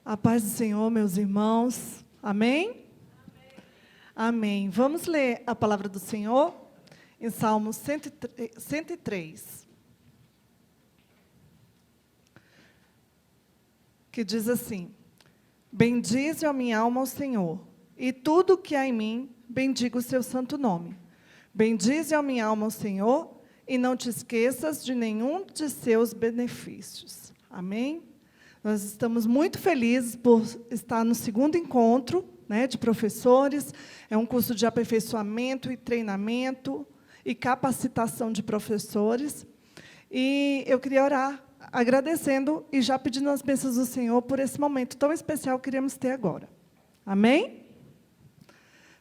A paz do Senhor, meus irmãos. Amém? Amém. Vamos ler a palavra do Senhor em Salmo 103, que diz assim: Bendize a minha alma ao Senhor, e tudo o que há em mim, bendiga o seu santo nome. Bendize a minha alma ao Senhor, e não te esqueças de nenhum de seus benefícios. Amém? Nós estamos muito felizes por estar no segundo encontro, de professores. É um curso de aperfeiçoamento e treinamento e capacitação de professores. E eu queria orar agradecendo e já pedindo as bênçãos do Senhor por esse momento tão especial que queremos ter agora. Amém?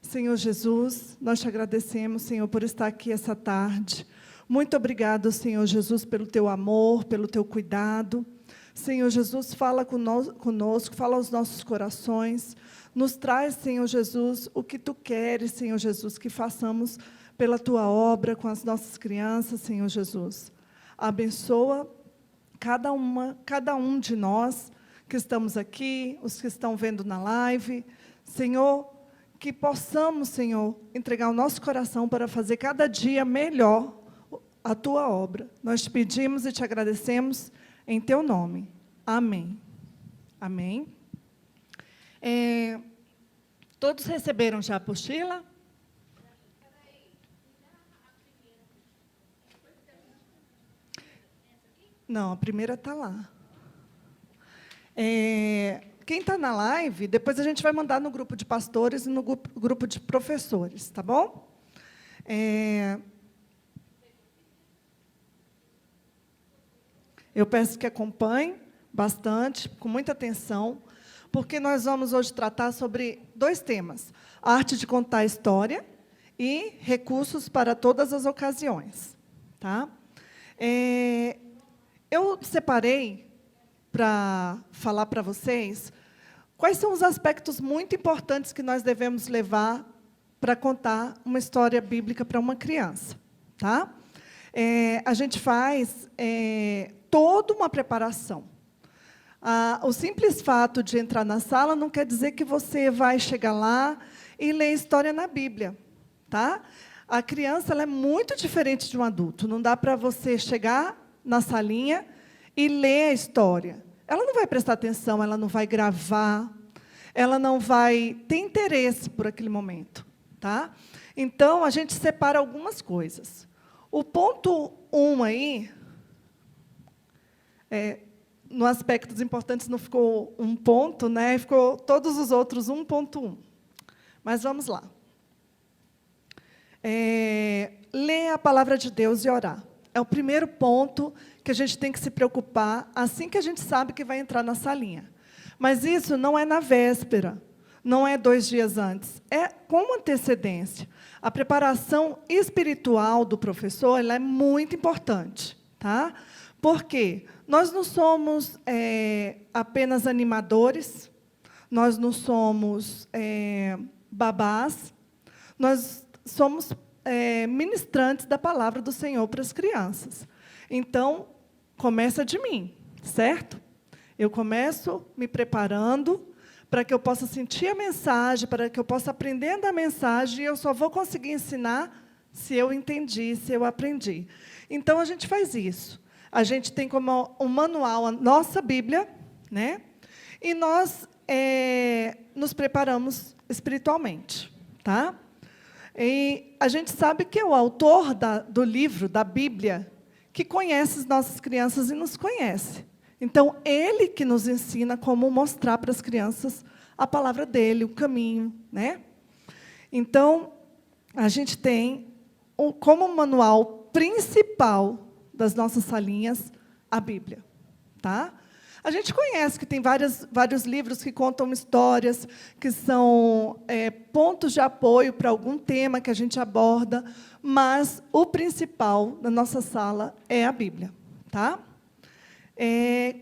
Senhor Jesus, nós te agradecemos, Senhor, por estar aqui essa tarde. Muito obrigado, Senhor Jesus, pelo teu amor, pelo teu cuidado. Senhor Jesus, fala conosco, fala aos nossos corações. Nos traz, Senhor Jesus, o que tu queres, Senhor Jesus, que façamos pela tua obra com as nossas crianças, Senhor Jesus. Abençoa cada um de nós que estamos aqui, os que estão vendo na live. Senhor, que possamos, Senhor, entregar o nosso coração para fazer cada dia melhor a tua obra. Nós te pedimos e te agradecemos em teu nome. Amém. Amém. Todos receberam já a apostila? Não, a primeira está lá. Quem está na live, depois a gente vai mandar no grupo de pastores e no grupo de professores, tá bom? Eu peço que acompanhe bastante, com muita atenção, porque nós vamos hoje tratar sobre 2 temas: a arte de contar a história e recursos para todas as ocasiões. Tá? Eu separei para falar para vocês quais são os aspectos muito importantes que nós devemos levar para contar uma história bíblica para uma criança. Tá? A gente faz toda uma preparação. O simples fato de entrar na sala não quer dizer que você vai chegar lá e ler história na Bíblia. Tá? A criança ela é muito diferente de um adulto. Não dá para você chegar na salinha e ler a história. Ela não vai prestar atenção, ela não vai gravar, ela não vai ter interesse por aquele momento. Tá? Então, a gente separa algumas coisas. O ponto 1 aí, no aspecto dos importantes não ficou um ponto, ficou todos os outros 1.1. Mas vamos lá. Ler a palavra de Deus e orar. É o primeiro ponto que a gente tem que se preocupar assim que a gente sabe que vai entrar na salinha. Mas isso não é na véspera, não é 2 dias antes, é com antecedência. A preparação espiritual do professor ela é muito importante. Tá? Por quê? Nós não somos apenas animadores, nós não somos babás, nós somos ministrantes da palavra do Senhor para as crianças. Então, começa de mim, certo? Eu começo me preparando para que eu possa sentir a mensagem, para que eu possa aprender da mensagem, e eu só vou conseguir ensinar se eu entendi, se eu aprendi. Então, a gente faz isso. A gente tem como um manual a nossa Bíblia, e nós nos preparamos espiritualmente. Tá? E a gente sabe que é o autor do livro, da Bíblia, que conhece as nossas crianças e nos conhece. Então, ele que nos ensina como mostrar para as crianças a palavra dele, o caminho. Então, a gente tem como manual principal das nossas salinhas a Bíblia. Tá? A gente conhece que tem vários livros que contam histórias, que são pontos de apoio para algum tema que a gente aborda, mas o principal da nossa sala é a Bíblia. Tá?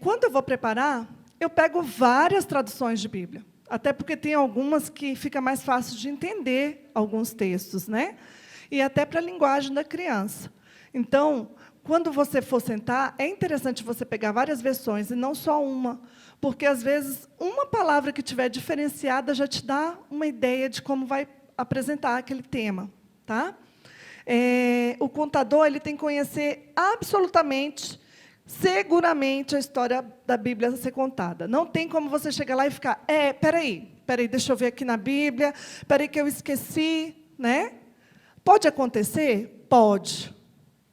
Quando eu vou preparar, eu pego várias traduções de Bíblia, até porque tem algumas que fica mais fácil de entender alguns textos, e até para a linguagem da criança. Então, quando você for sentar, é interessante você pegar várias versões, e não só uma, porque, às vezes, uma palavra que estiver diferenciada já te dá uma ideia de como vai apresentar aquele tema. Tá? O contador ele tem que conhecer absolutamente, seguramente, a história da Bíblia a ser contada. Não tem como você chegar lá e ficar, peraí, deixa eu ver aqui na Bíblia, peraí que eu esqueci. Né? Pode acontecer? Pode.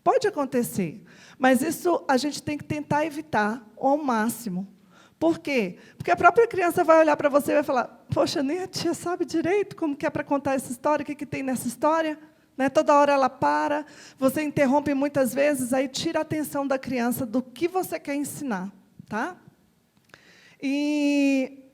Pode acontecer. Mas isso a gente tem que tentar evitar ao máximo. Por quê? Porque a própria criança vai olhar para você e vai falar, poxa, nem a tia sabe direito como que é para contar essa história, o que tem nessa história. Né? Toda hora ela para, você interrompe muitas vezes, aí tira a atenção da criança do que você quer ensinar. Tá? E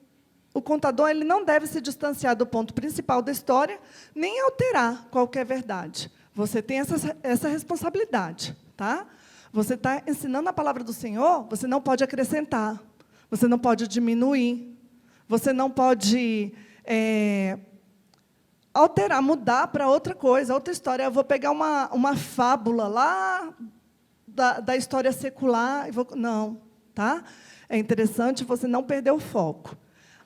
o contador ele não deve se distanciar do ponto principal da história, nem alterar qualquer verdade. Você tem essa responsabilidade. Tá? Você está ensinando a palavra do Senhor, você não pode acrescentar, você não pode diminuir, você não pode alterar, mudar para outra coisa, outra história. Eu vou pegar uma fábula lá da história secular e vou... Não. Tá? É interessante você não perder o foco.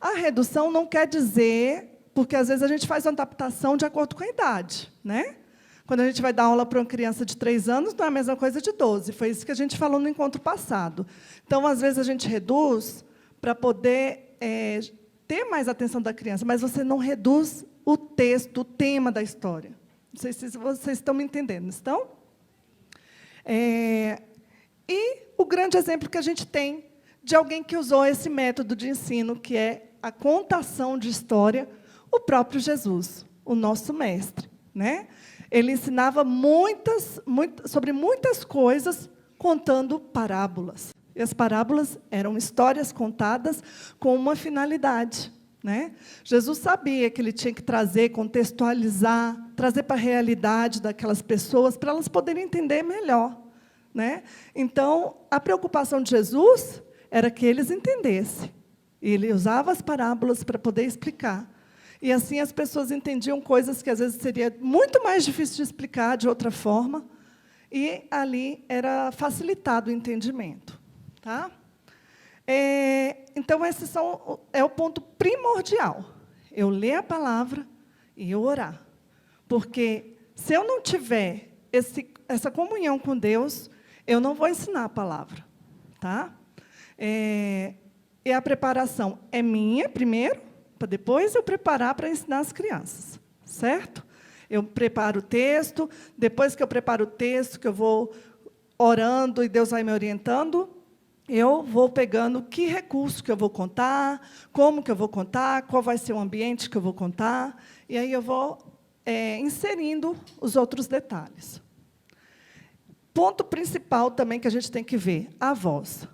A redução não quer dizer, porque às vezes a gente faz uma adaptação de acordo com a idade. Né? Quando a gente vai dar aula para uma criança de 3 anos, não é a mesma coisa de 12. Foi isso que a gente falou no encontro passado. Então, às vezes, a gente reduz para poder ter mais atenção da criança, mas você não reduz o texto, o tema da história. Não sei se vocês estão me entendendo, estão? E o grande exemplo que a gente tem de alguém que usou esse método de ensino, que é a contação de história, o próprio Jesus, o nosso mestre. Né? Ele ensinava sobre muitas coisas, contando parábolas. E as parábolas eram histórias contadas com uma finalidade. Né? Jesus sabia que ele tinha que trazer, contextualizar, trazer para a realidade daquelas pessoas, para elas poderem entender melhor. Né? Então, a preocupação de Jesus era que eles entendessem. E ele usava as parábolas para poder explicar. E, assim, as pessoas entendiam coisas que, às vezes, seria muito mais difícil de explicar de outra forma, e ali era facilitado o entendimento. Tá? Então, esse é o ponto primordial. Eu ler a palavra e eu orar. Porque, se eu não tiver essa comunhão com Deus, eu não vou ensinar a palavra. Tá? E a preparação é minha, primeiro, para depois eu preparar para ensinar as crianças. Certo? Eu preparo o texto, depois que eu preparo o texto, que eu vou orando e Deus vai me orientando, eu vou pegando que recurso que eu vou contar, como que eu vou contar, qual vai ser o ambiente que eu vou contar, e aí eu vou inserindo os outros detalhes. Ponto principal também que a gente tem que ver, a voz.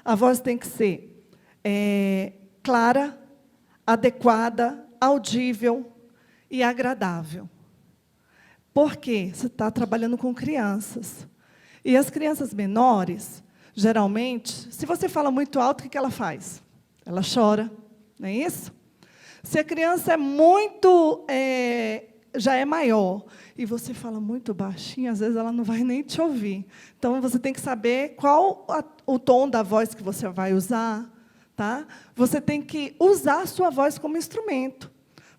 A voz tem que ser clara, adequada, audível e agradável. Por quê? Você está trabalhando com crianças. E as crianças menores, geralmente, se você fala muito alto, o que ela faz? Ela chora, não é isso? Se a criança é muito, já é maior, e você fala muito baixinho, às vezes ela não vai nem te ouvir. Então, você tem que saber qual o tom da voz que você vai usar. Tá? Você tem que usar a sua voz como instrumento.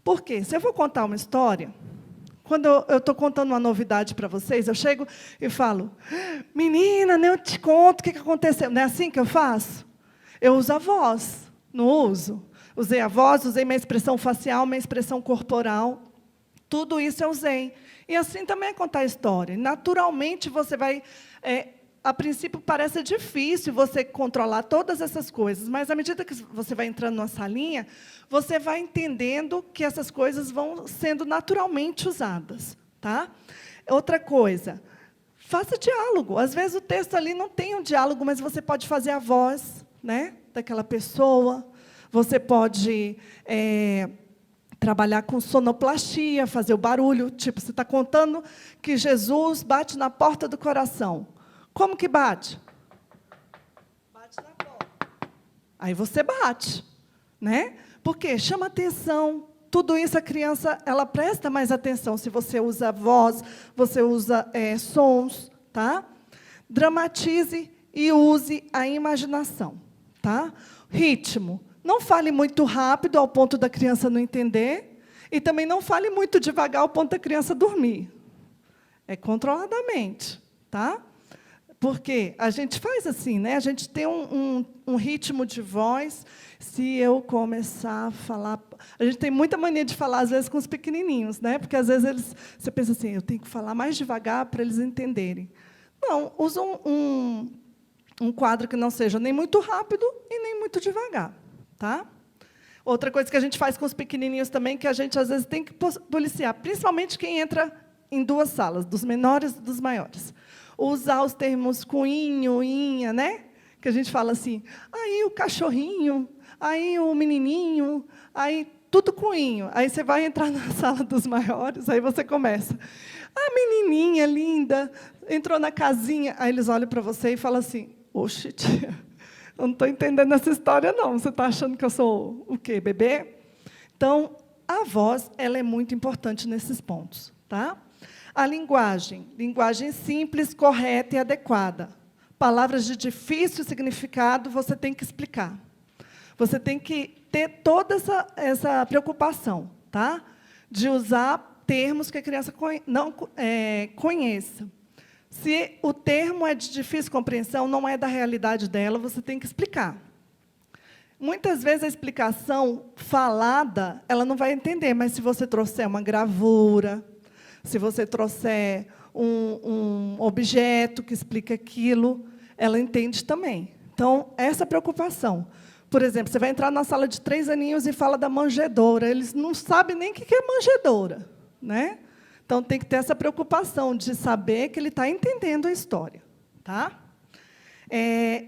Por quê? Se eu vou contar uma história, quando eu estou contando uma novidade para vocês, eu chego e falo, menina, nem eu te conto o que aconteceu. Não é assim que eu faço? Eu uso a voz, não uso. Usei a voz, usei minha expressão facial, minha expressão corporal. Tudo isso eu usei. E assim também é contar a história. Naturalmente, você vai... a princípio, parece difícil você controlar todas essas coisas, mas, à medida que você vai entrando numa salinha, você vai entendendo que essas coisas vão sendo naturalmente usadas. Tá? Outra coisa, faça diálogo. Às vezes, o texto ali não tem um diálogo, mas você pode fazer a voz, né, daquela pessoa. Você pode trabalhar com sonoplastia, fazer o barulho. Tipo, você está contando que Jesus bate na porta do coração. Como que bate? Bate na porta. Aí você bate. Né? Porque chama atenção. tudo isso a criança ela presta mais atenção. Se você usa voz, você usa sons, tá? Dramatize e use a imaginação, tá? Ritmo. Não fale muito rápido ao ponto da criança não entender e também não fale muito devagar ao ponto da criança dormir. É controladamente, tá? Porque a gente faz assim, né? A gente tem um ritmo de voz. Se eu começar a falar... A gente tem muita mania de falar, às vezes, com os pequenininhos, né? Porque, às vezes, você pensa assim, eu tenho que falar mais devagar para eles entenderem. Não, usa um quadro que não seja nem muito rápido e nem muito devagar, tá? Outra coisa que a gente faz com os pequenininhos também, que a gente, às vezes, tem que policiar, principalmente quem entra em duas salas, dos menores e dos maiores. Usar os termos coinho, inha, né? Que a gente fala assim, aí o cachorrinho, aí o menininho, aí tudo coinho. Aí você vai entrar na sala dos maiores, aí você começa. A menininha linda entrou na casinha. Aí eles olham para você e falam assim, oxe, tia, eu não estou entendendo essa história, não. Você está achando que eu sou o quê, bebê? Então, a voz ela é muito importante nesses pontos, tá? A linguagem simples, correta e adequada. Palavras de difícil significado, você tem que explicar. Você tem que ter toda essa preocupação, tá? De usar termos que a criança não conheça. Se o termo é de difícil compreensão, não é da realidade dela, você tem que explicar. Muitas vezes a explicação falada, ela não vai entender, mas se você trouxer uma gravura, se você trouxer um objeto que explica aquilo, ela entende também. Então, essa preocupação. Por exemplo, você vai entrar na sala de 3 aninhos e fala da manjedoura. Eles não sabem nem o que é manjedoura, né? Então, tem que ter essa preocupação de saber que ele está entendendo a história, tá?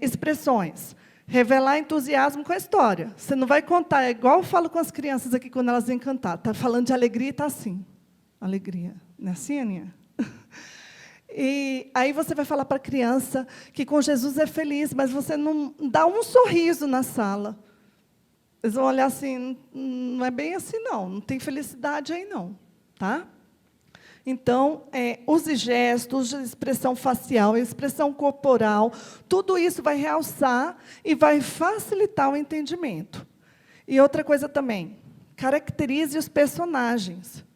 Expressões. Revelar entusiasmo com a história. Você não vai contar, é igual eu falo com as crianças aqui quando elas vêm cantar. Está falando de alegria e está assim. Alegria. Não é assim, Aninha? E aí você vai falar para a criança que com Jesus é feliz, mas você não dá um sorriso na sala. Eles vão olhar assim, não é bem assim, não. Não tem felicidade aí, não. Tá? Então, use gestos, use expressão facial, expressão corporal. Tudo isso vai realçar e vai facilitar o entendimento. E outra coisa também, caracterize os personagens.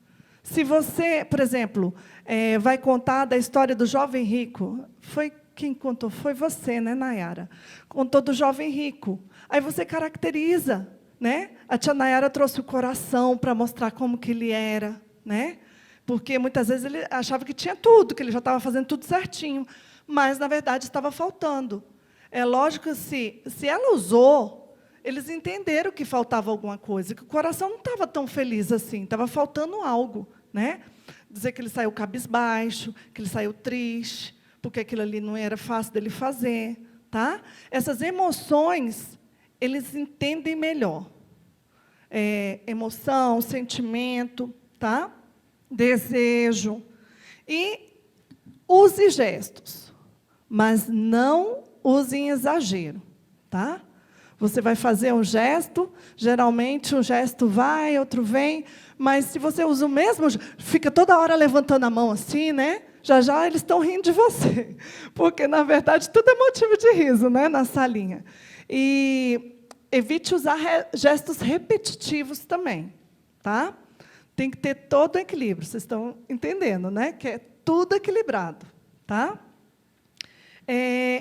Se você, por exemplo, vai contar da história do jovem rico, foi quem contou? Foi você, né, Nayara? Contou do jovem rico. Aí você caracteriza, né? A tia Nayara trouxe o coração para mostrar como que ele era, né? Porque muitas vezes ele achava que tinha tudo, que ele já estava fazendo tudo certinho, mas na verdade estava faltando. É lógico que se ela usou, eles entenderam que faltava alguma coisa, que o coração não estava tão feliz assim, estava faltando algo, né? Dizer que ele saiu cabisbaixo, que ele saiu triste, porque aquilo ali não era fácil dele fazer, tá? Essas emoções, eles entendem melhor. Emoção, sentimento, tá? Desejo. E use gestos, mas não use em exagero, tá? Você vai fazer um gesto, geralmente um gesto vai, outro vem, mas se você usa o mesmo, fica toda hora levantando a mão assim, né? Já já eles estão rindo de você, porque, na verdade, tudo é motivo de riso, né, na salinha. E evite usar gestos repetitivos também, tá? Tem que ter todo o equilíbrio, vocês estão entendendo, né? Que é tudo equilibrado, tá?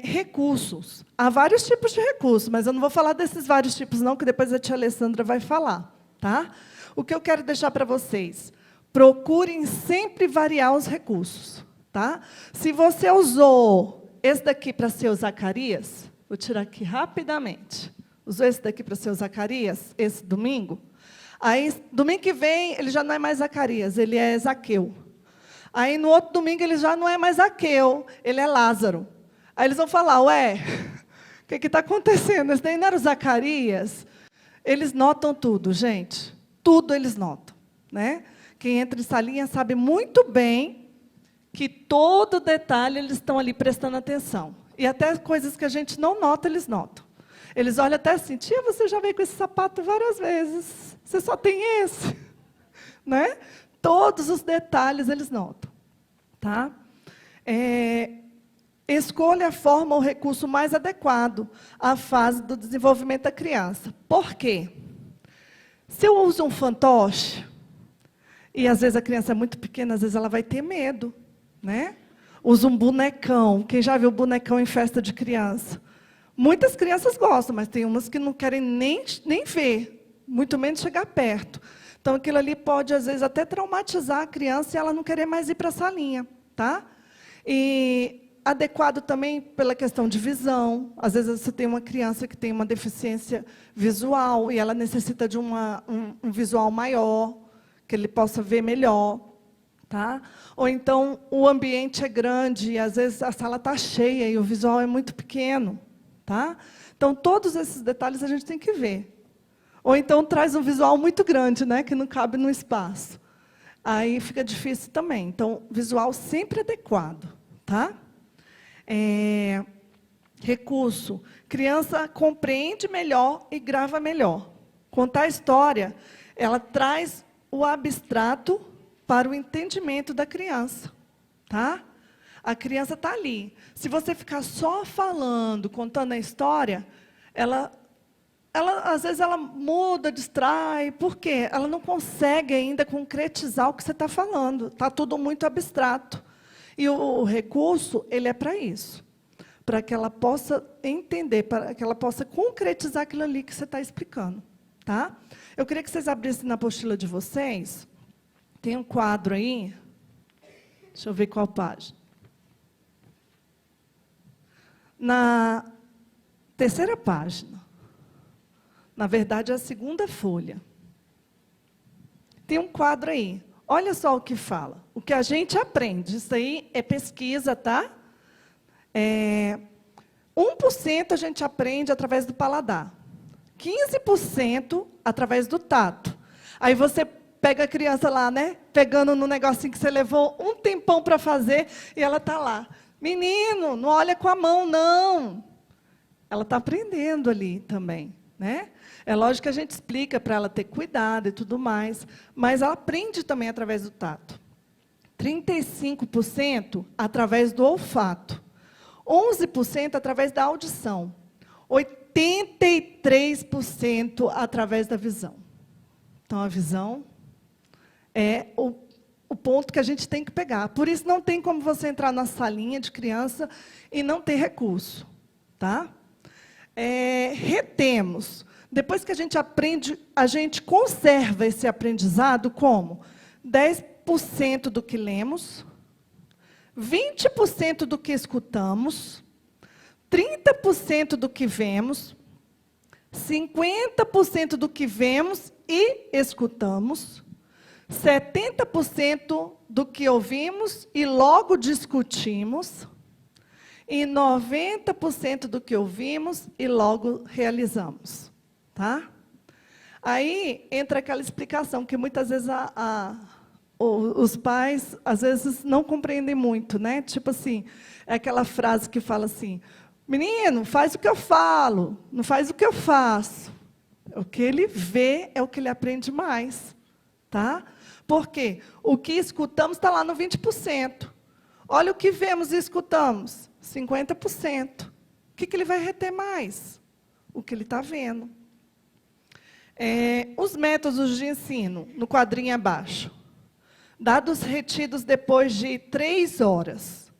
Recursos. Há vários tipos de recursos, mas eu não vou falar desses vários tipos, não, que depois a tia Alessandra vai falar, tá? O que eu quero deixar para vocês, procurem sempre variar os recursos, tá? Se você usou esse daqui para ser o Zacarias, vou tirar aqui rapidamente. Usou esse daqui para ser o Zacarias, esse domingo? Aí, domingo que vem, ele já não é mais Zacarias, ele é Zaqueu. Aí, no outro domingo, ele já não é mais Zaqueu, ele é Lázaro. Aí eles vão falar, ué, o que está acontecendo? Esse daí não era o Zacarias? Eles notam tudo, gente. Tudo eles notam, né? Quem entra em salinha sabe muito bem que todo detalhe eles estão ali prestando atenção. E até coisas que a gente não nota, eles notam. Eles olham até assim, tia, você já veio com esse sapato várias vezes. Você só tem esse, né? Todos os detalhes eles notam. Tá? Escolha a forma ou recurso mais adequado à fase do desenvolvimento da criança. Por quê? Se eu uso um fantoche, e às vezes a criança é muito pequena, às vezes ela vai ter medo, né? Usa um bonecão. Quem já viu bonecão em festa de criança? Muitas crianças gostam, mas tem umas que não querem nem ver, muito menos chegar perto. Então, aquilo ali pode, às vezes, até traumatizar a criança e ela não querer mais ir para a salinha. Tá? E adequado também pela questão de visão. Às vezes, você tem uma criança que tem uma deficiência visual e ela necessita de um visual maior, que ele possa ver melhor. Tá? Ou então, o ambiente é grande e, às vezes, a sala está cheia e o visual é muito pequeno. Tá? Então, todos esses detalhes a gente tem que ver. Ou então, traz um visual muito grande, né, que não cabe no espaço. Aí fica difícil também. Então, visual sempre adequado. Tá? Recurso. Criança compreende melhor e grava melhor. Contar a história, ela traz o abstrato para o entendimento da criança. Tá? A criança está ali. Se você ficar só falando, contando a história, às vezes ela muda, distrai. Por quê? Ela não consegue ainda concretizar o que você está falando. Está tudo muito abstrato. E o recurso, ele é para isso. Para que ela possa entender, para que ela possa concretizar aquilo ali que você está explicando. Tá? Eu queria que vocês abrissem na apostila de vocês. Tem um quadro aí. Deixa eu ver qual página. Na terceira página. Na verdade, é a segunda folha. Tem um quadro aí. Olha só o que fala. O que a gente aprende. Isso aí é pesquisa, tá? 1% a gente aprende através do paladar. 15% através do tato. Aí você pega a criança lá, né? Pegando no negocinho que você levou um tempão para fazer, e ela está lá. Menino, não olha com a mão, não. Ela está aprendendo ali também, né? É lógico que a gente explica para ela ter cuidado e tudo mais, mas ela aprende também através do tato. 35% através do olfato. 11% através da audição. 83% através da visão. Então, a visão é o ponto que a gente tem que pegar. Por isso, não tem como você entrar na salinha de criança e não ter recurso. Tá? Retemos. Depois que a gente aprende, a gente conserva esse aprendizado como? 10% do que lemos, 20% do que escutamos, 30% do que vemos, 50% do que vemos e escutamos, 70% do que ouvimos e logo discutimos, e 90% do que ouvimos e logo realizamos. Tá? Aí entra aquela explicação que muitas vezes os pais, às vezes, não compreendem muito, né? Tipo assim, é aquela frase que fala assim, menino, faz o que eu falo, não faz o que eu faço. O que ele vê é o que ele aprende mais. Tá? Por quê? O que escutamos está lá no 20%. Olha o que vemos e escutamos, 50%. O que ele vai reter mais? O que ele está vendo. Os métodos de ensino, no quadrinho abaixo. Dados retidos depois de 3 horas.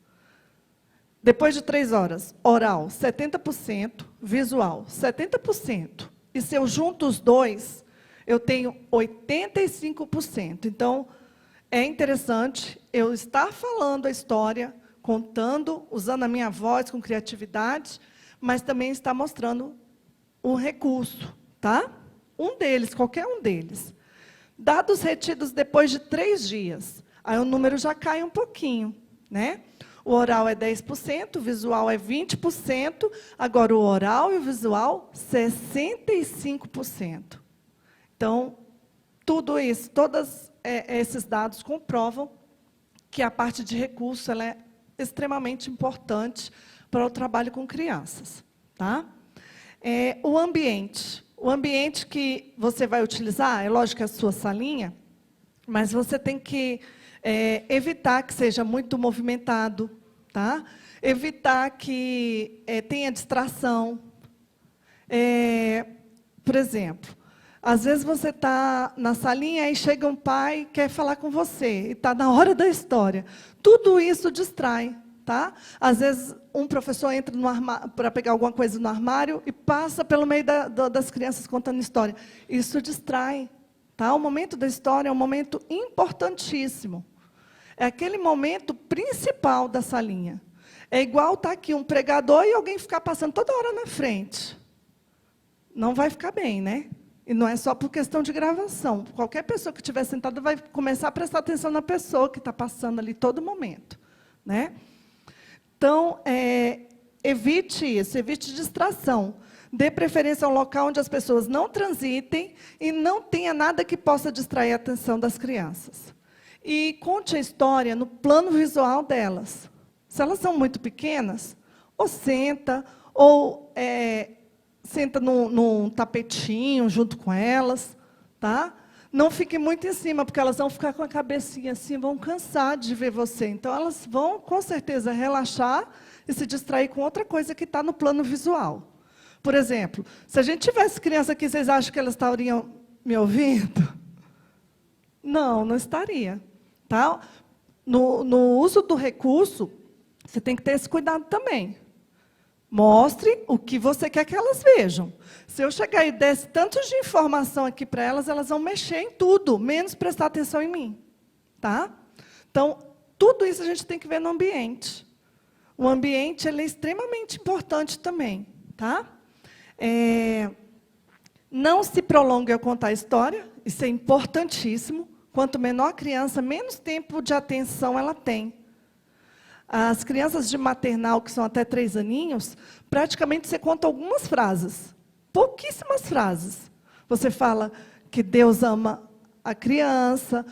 Depois de 3 horas, oral, 70%, visual, 70%. E se eu junto os dois, eu tenho 85%. Então, é interessante eu estar falando a história, contando, usando a minha voz com criatividade, mas também estar mostrando um recurso, tá? Um deles, qualquer um deles. Dados retidos depois de 3 dias. Aí o número já cai um pouquinho, né? O oral é 10%, o visual é 20%, agora o oral e o visual, 65%. Então, tudo isso, todos esses dados comprovam que a parte de recurso ela é extremamente importante para o trabalho com crianças. Tá? O ambiente. O ambiente que você vai utilizar, é lógico que a sua salinha, Mas você tem que evitar que seja muito movimentado, tá? Evitar que tenha distração. Por exemplo, às vezes você está na salinha e chega um pai e quer falar com você, e está na hora da história. Tudo isso distrai, tá? Às vezes um professor entra no armário para pegar alguma coisa no armário e passa pelo meio das crianças contando história. Isso distrai, tá? O momento da história é um momento importantíssimo. É aquele momento principal da salinha. É igual estar aqui um pregador e alguém ficar passando toda hora na frente. Não vai ficar bem, né? E não é só por questão de gravação. Qualquer pessoa que estiver sentada vai começar a prestar atenção na pessoa que está passando ali todo momento, né? Então, evite isso, evite distração. Dê preferência a um local onde as pessoas não transitem e não tenha nada que possa distrair a atenção das crianças. E conte a história no plano visual delas. Se elas são muito pequenas, ou senta num tapetinho junto com elas, tá? Não fique muito em cima, porque elas vão ficar com a cabecinha assim, vão cansar de ver você. Então, elas vão, com certeza, relaxar e se distrair com outra coisa que está no plano visual. Por exemplo, se a gente tivesse criança aqui, vocês acham que elas estariam me ouvindo? Não, não estaria. Tá? No uso do recurso, você tem que ter esse cuidado também. Mostre o que você quer que elas vejam. Se eu chegar e desse tanto de informação aqui para elas, elas vão mexer em tudo, menos prestar atenção em mim. Tá? Então, tudo isso a gente tem que ver no ambiente. O ambiente ele é extremamente importante também. Tá? Não se prolongue ao contar a história, isso é importantíssimo. Quanto menor a criança, menos tempo de atenção ela tem. As crianças de maternal, que são até 3 aninhos, praticamente você conta algumas frases, pouquíssimas frases. Você fala que Deus ama a criança,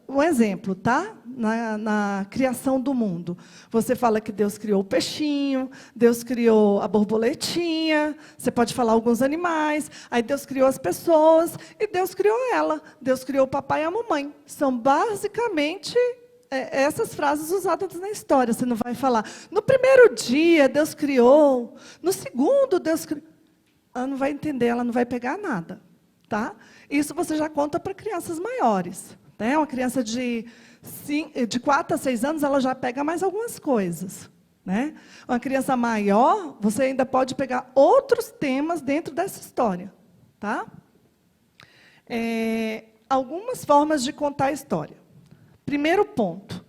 um exemplo, tá? Na criação do mundo. Você fala que Deus criou o peixinho, Deus criou a borboletinha, você pode falar alguns animais, aí Deus criou as pessoas, e Deus criou ela. Deus criou o papai e a mamãe. São basicamente essas frases usadas na história. Você não vai falar, no primeiro dia Deus criou, no segundo Deus criou. Ela não vai entender, ela não vai pegar nada. Tá? Isso você já conta para crianças maiores. Né? Uma criança de 4 a 6 anos, ela já pega mais algumas coisas. Né? Uma criança maior, você ainda pode pegar outros temas dentro dessa história. Tá? Algumas formas de contar a história. Primeiro ponto,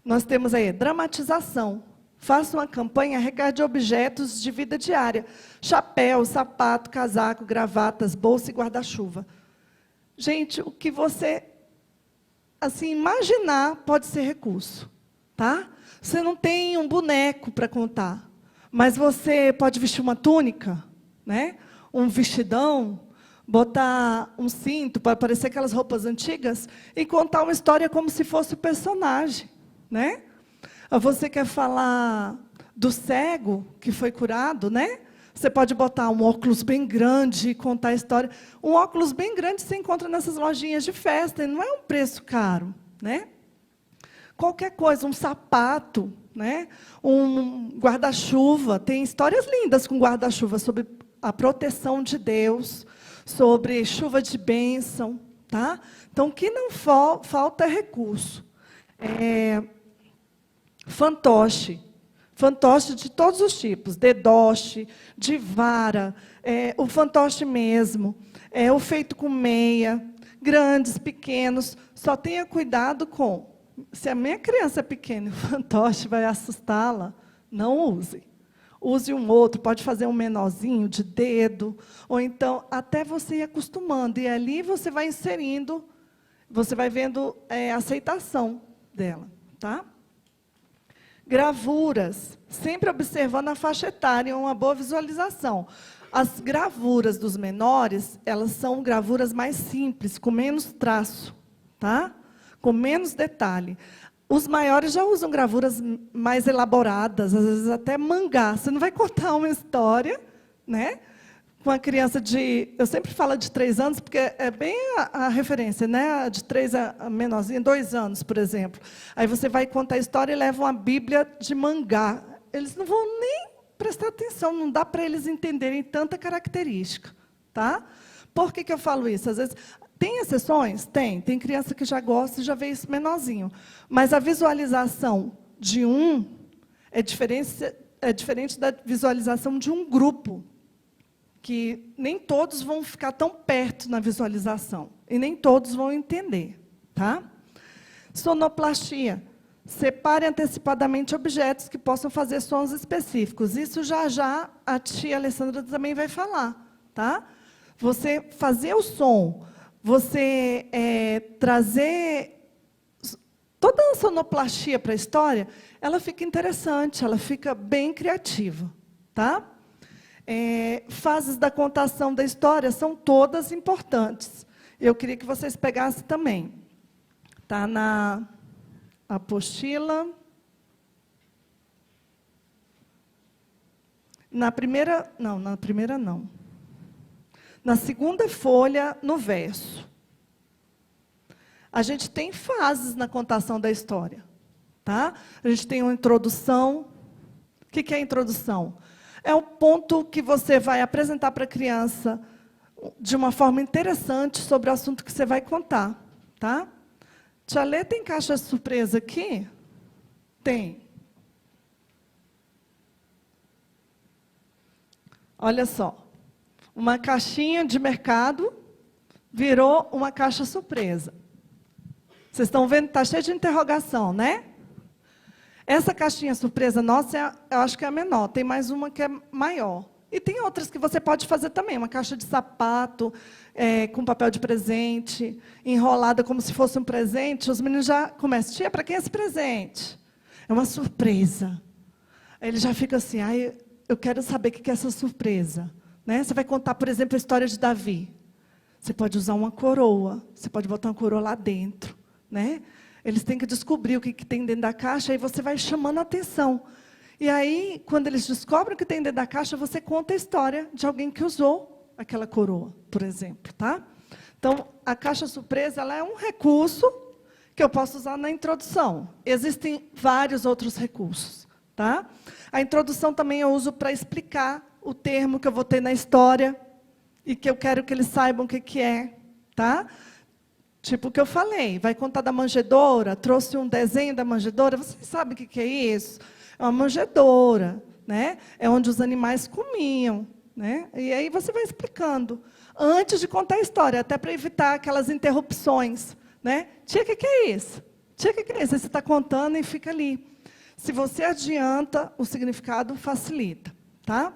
nós temos aí dramatização. Faça uma campanha regada de objetos de vida diária. Chapéu, sapato, casaco, gravatas, bolsa e guarda-chuva. Gente, o que você assim, imaginar pode ser recurso. Tá? Você não tem um boneco para contar, mas você pode vestir uma túnica, né? Um vestidão, botar um cinto para parecer aquelas roupas antigas e contar uma história como se fosse o personagem. Né? Você quer falar do cego que foi curado, né? Você pode botar um óculos bem grande e contar a história. Um óculos bem grande você encontra nessas lojinhas de festa, e não é um preço caro, né? Qualquer coisa, um sapato, né? Um guarda-chuva. Tem histórias lindas com guarda-chuva sobre a proteção de Deus, sobre chuva de bênção, tá? Então, o que não falta é recurso. Fantoche. Fantoche de todos os tipos, dedoche, de vara, o fantoche mesmo, o feito com meia, grandes, pequenos. Só tenha cuidado com, se a minha criança é pequena e o fantoche vai assustá-la, não use. Use um outro, pode fazer um menorzinho de dedo, ou então até você ir acostumando. E ali você vai inserindo, você vai vendo a aceitação dela. Tá? Gravuras, sempre observando a faixa etária, uma boa visualização. As gravuras dos menores, elas são gravuras mais simples, com menos traço, tá? Com menos detalhe. Os maiores já usam gravuras mais elaboradas, às vezes até mangá. Você não vai contar uma história, né? com a criança de... Eu sempre falo de 3 anos, porque é bem a referência, né? De 3 a menorzinha, 2 anos, por exemplo. Aí você vai contar a história e leva uma Bíblia de mangá. Eles não vão nem prestar atenção, não dá para eles entenderem tanta característica. Tá? Por que eu falo isso? Às vezes, tem exceções? Tem. Tem criança que já gosta e já vê isso menorzinho. Mas a visualização de é diferente da visualização de um grupo, que nem todos vão ficar tão perto na visualização, e nem todos vão entender. Tá? Sonoplastia. Separe antecipadamente objetos que possam fazer sons específicos. Isso já a tia Alessandra também vai falar. Tá? Você fazer o som, você trazer toda a sonoplastia para a história, ela fica interessante, ela fica bem criativa. Tá? Fases da contação da história são todas importantes. Eu queria que vocês pegassem também. Está na apostila. Na primeira não. Na segunda folha, no verso. A gente tem fases na contação da história. Tá? A gente tem uma introdução. O que é a introdução? É o ponto que você vai apresentar para a criança de uma forma interessante sobre o assunto que você vai contar. Tá? Tia Lê, tem caixa surpresa aqui? Tem. Olha só. Uma caixinha de mercado virou uma caixa surpresa. Vocês estão vendo? Está cheio de interrogação, né? Essa caixinha surpresa nossa, eu acho que é a menor. Tem mais uma que é maior. E tem outras que você pode fazer também. Uma caixa de sapato, com papel de presente, enrolada como se fosse um presente. Os meninos já começam, tia, para quem é esse presente? É uma surpresa. Aí ele já fica assim, eu quero saber o que é essa surpresa. Né? Você vai contar, por exemplo, a história de Davi. Você pode usar uma coroa, você pode botar uma coroa lá dentro. Né? Eles têm que descobrir o que tem dentro da caixa, aí você vai chamando a atenção. E aí, quando eles descobrem o que tem dentro da caixa, você conta a história de alguém que usou aquela coroa, por exemplo. Tá? Então, a caixa surpresa ela é um recurso que eu posso usar na introdução. Existem vários outros recursos. Tá? A introdução também eu uso para explicar o termo que eu vou ter na história e que eu quero que eles saibam o que é. Tá? Tipo o que eu falei, vai contar da manjedoura, trouxe um desenho da manjedoura, vocês sabem o que é isso? É uma manjedoura, né? É onde os animais comiam. Né? E aí você vai explicando, antes de contar a história, até para evitar aquelas interrupções. Né? Tia, o que é isso? Tia, o que é isso? Aí você está contando e fica ali. Se você adianta, o significado facilita. Tá?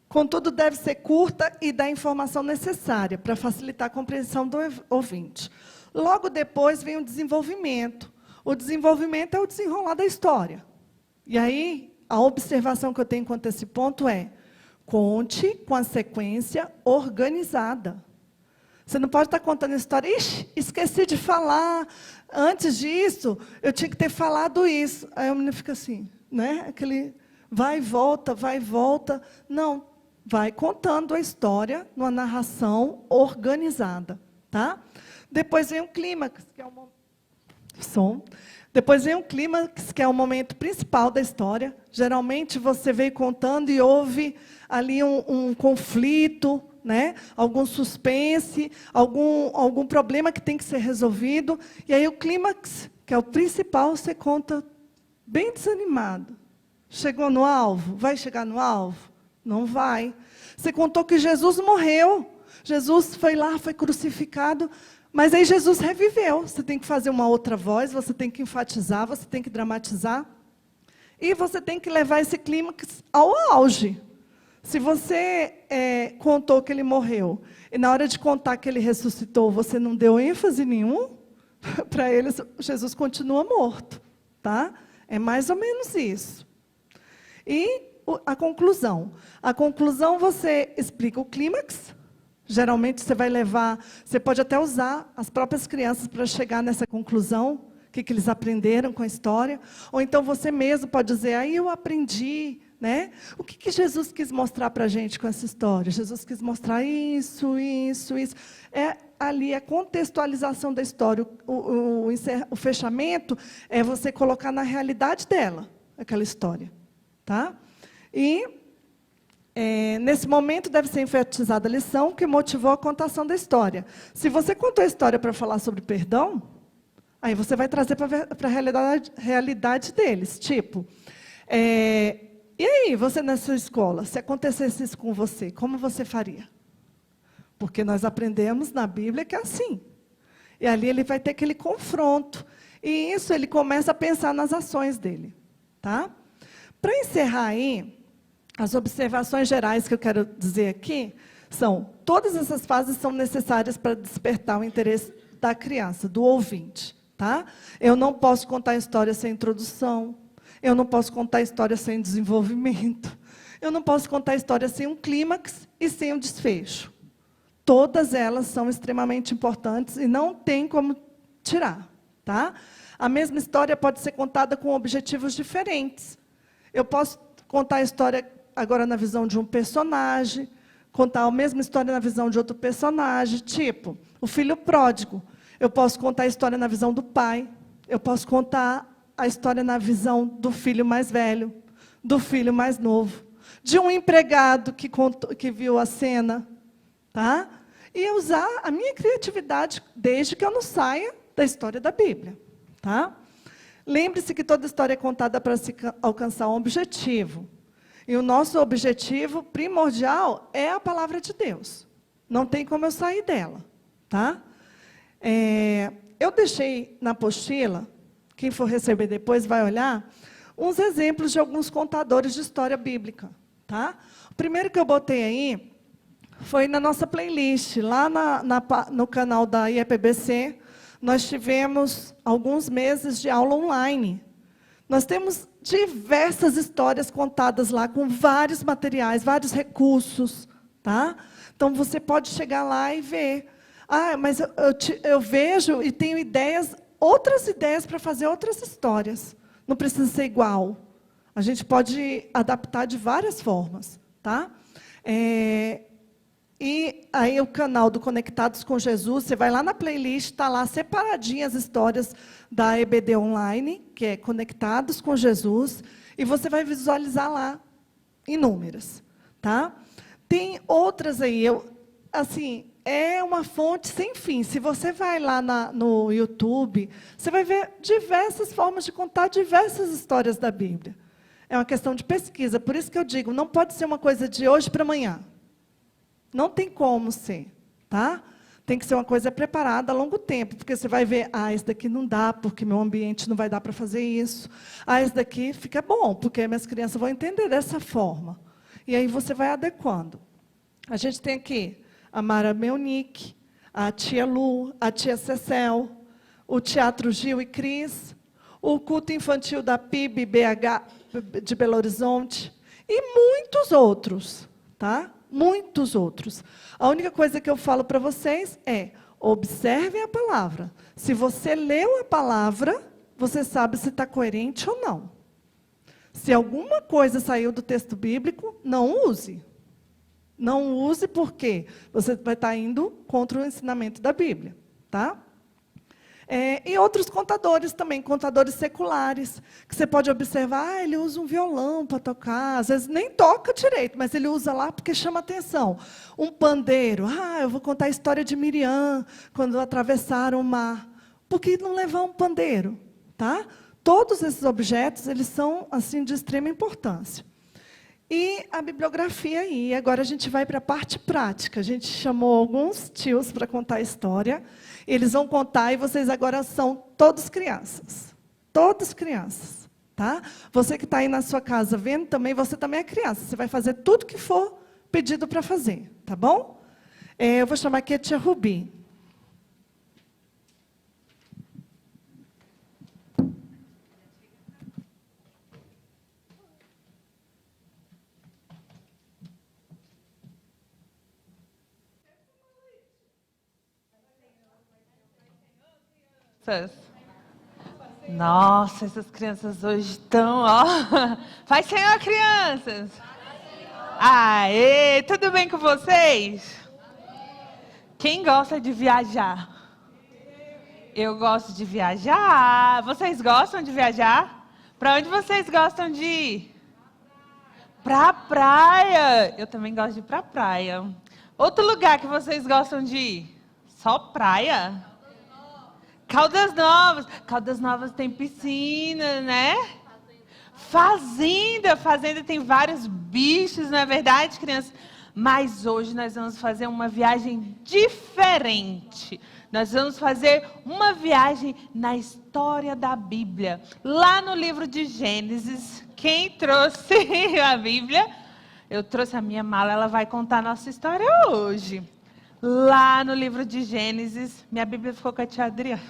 Contudo, deve ser curta e dar a informação necessária para facilitar a compreensão do ouvinte. Logo depois vem o desenvolvimento. O desenvolvimento é o desenrolar da história. E aí, a observação que eu tenho quanto a esse ponto é: conte com a sequência organizada. Você não pode estar contando a história, ixi, esqueci de falar. Antes disso, eu tinha que ter falado isso. Aí o menino fica assim, né? Aquele vai e volta, vai e volta. Não. Vai contando a história numa narração organizada. Tá? Depois vem o clímax, que é o som. Depois vem o clímax, que é o momento principal da história. Geralmente você vem contando e houve ali um conflito, né? Algum suspense, algum problema que tem que ser resolvido. E aí o clímax, que é o principal, você conta bem desanimado. Chegou no alvo? Vai chegar no alvo? Não vai. Você contou que Jesus morreu. Jesus foi lá, foi crucificado. Mas aí Jesus reviveu. Você tem que fazer uma outra voz, você tem que enfatizar, você tem que dramatizar. E você tem que levar esse clímax ao auge. Se você contou que ele morreu, e na hora de contar que ele ressuscitou, você não deu ênfase nenhum, para eles, Jesus continua morto. Tá? É mais ou menos isso. E a conclusão. A conclusão, você explica o clímax. Geralmente, você vai levar... Você pode até usar as próprias crianças para chegar nessa conclusão, o que eles aprenderam com a história. Ou então, você mesmo pode dizer, aí eu aprendi, né? O que Jesus quis mostrar para a gente com essa história? Jesus quis mostrar isso, isso, isso. Ali a contextualização da história. O fechamento é você colocar na realidade dela, aquela história. Tá? E, nesse momento, deve ser enfatizada a lição que motivou a contação da história. Se você contou a história para falar sobre perdão, aí você vai trazer para a realidade deles. Tipo, e aí, você nessa escola, se acontecesse isso com você, como você faria? Porque nós aprendemos na Bíblia que é assim. E ali ele vai ter aquele confronto. E isso ele começa a pensar nas ações dele. Tá? Para encerrar aí, as observações gerais que eu quero dizer aqui são: todas essas fases são necessárias para despertar o interesse da criança, do ouvinte. Tá? Eu não posso contar a história sem introdução. Eu não posso contar a história sem desenvolvimento. Eu não posso contar a história sem um clímax e sem um desfecho. Todas elas são extremamente importantes e não tem como tirar. Tá? A mesma história pode ser contada com objetivos diferentes. Eu posso contar a história agora na visão de um personagem, contar a mesma história na visão de outro personagem, tipo, o filho pródigo. Eu posso contar a história na visão do pai. Eu posso contar a história na visão do filho mais velho, do filho mais novo, de um empregado que viu a cena. Tá? E usar a minha criatividade, desde que eu não saia da história da Bíblia. Tá? Lembre-se que toda história é contada para se alcançar um objetivo. E o nosso objetivo primordial é a palavra de Deus. Não tem como eu sair dela. Tá? Eu deixei na apostila, quem for receber depois vai olhar, uns exemplos de alguns contadores de história bíblica. Tá? O primeiro que eu botei aí foi na nossa playlist, lá no canal da IEPBC. Nós tivemos alguns meses de aula online. Nós temos diversas histórias contadas lá, com vários materiais, vários recursos. Tá? Então, você pode chegar lá e ver. Mas eu vejo e tenho outras ideias para fazer outras histórias. Não precisa ser igual. A gente pode adaptar de várias formas. Tá? E aí o canal do Conectados com Jesus, você vai lá na playlist, está lá separadinhas as histórias da EBD Online, que é Conectados com Jesus, e você vai visualizar lá inúmeras. Tá? Tem outras aí, é uma fonte sem fim. Se você vai lá no YouTube, você vai ver diversas formas de contar diversas histórias da Bíblia. É uma questão de pesquisa, por isso que eu digo, não pode ser uma coisa de hoje para amanhã. Não tem como ser, tá? Tem que ser uma coisa preparada a longo tempo, porque você vai ver, esse daqui não dá, porque meu ambiente não vai dar para fazer isso. Esse daqui fica bom, porque minhas crianças vão entender dessa forma. E aí você vai adequando. A gente tem aqui a Mara Melnick, a tia Lu, a tia Cecel, o Teatro Gil e Cris, o culto infantil da PIB BH de Belo Horizonte e muitos outros, tá? Muitos outros. A única coisa que eu falo para vocês é: observem a palavra. Se você leu a palavra, você sabe se está coerente ou não. Se alguma coisa saiu do texto bíblico, não use. Não use porque você vai estar indo contra o ensinamento da Bíblia. Tá? E outros contadores também, contadores seculares, que você pode observar, ele usa um violão para tocar, às vezes nem toca direito, mas ele usa lá porque chama atenção. Um pandeiro, eu vou contar a história de Miriam, quando atravessaram o mar. Por que não levar um pandeiro? Tá? Todos esses objetos, eles são assim, de extrema importância. E a bibliografia aí, agora a gente vai para a parte prática. A gente chamou alguns tios para contar a história. Eles vão contar e vocês agora são todos crianças. Todos crianças. Tá? Você que está aí na sua casa vendo também, você também é criança. Você vai fazer tudo que for pedido para fazer. Tá bom? Eu vou chamar aqui a tia Rubi. Nossa, essas crianças hoje estão, ó. Faz Senhor, crianças. Aê, tudo bem com vocês? Quem gosta de viajar? Eu gosto de viajar. Vocês gostam de viajar? Para onde vocês gostam de ir? Pra praia. Eu também gosto de ir pra praia. Outro lugar que vocês gostam de ir? Só praia? Caldas Novas. Caldas Novas tem piscina, né? Fazenda. Fazenda tem vários bichos, não é verdade, crianças? Mas hoje nós vamos fazer uma viagem diferente. Nós vamos fazer uma viagem na história da Bíblia. Lá no livro de Gênesis. Quem trouxe a Bíblia? Eu trouxe a minha mala, ela vai contar a nossa história hoje. Lá no livro de Gênesis. Minha Bíblia ficou com a tia Adriana.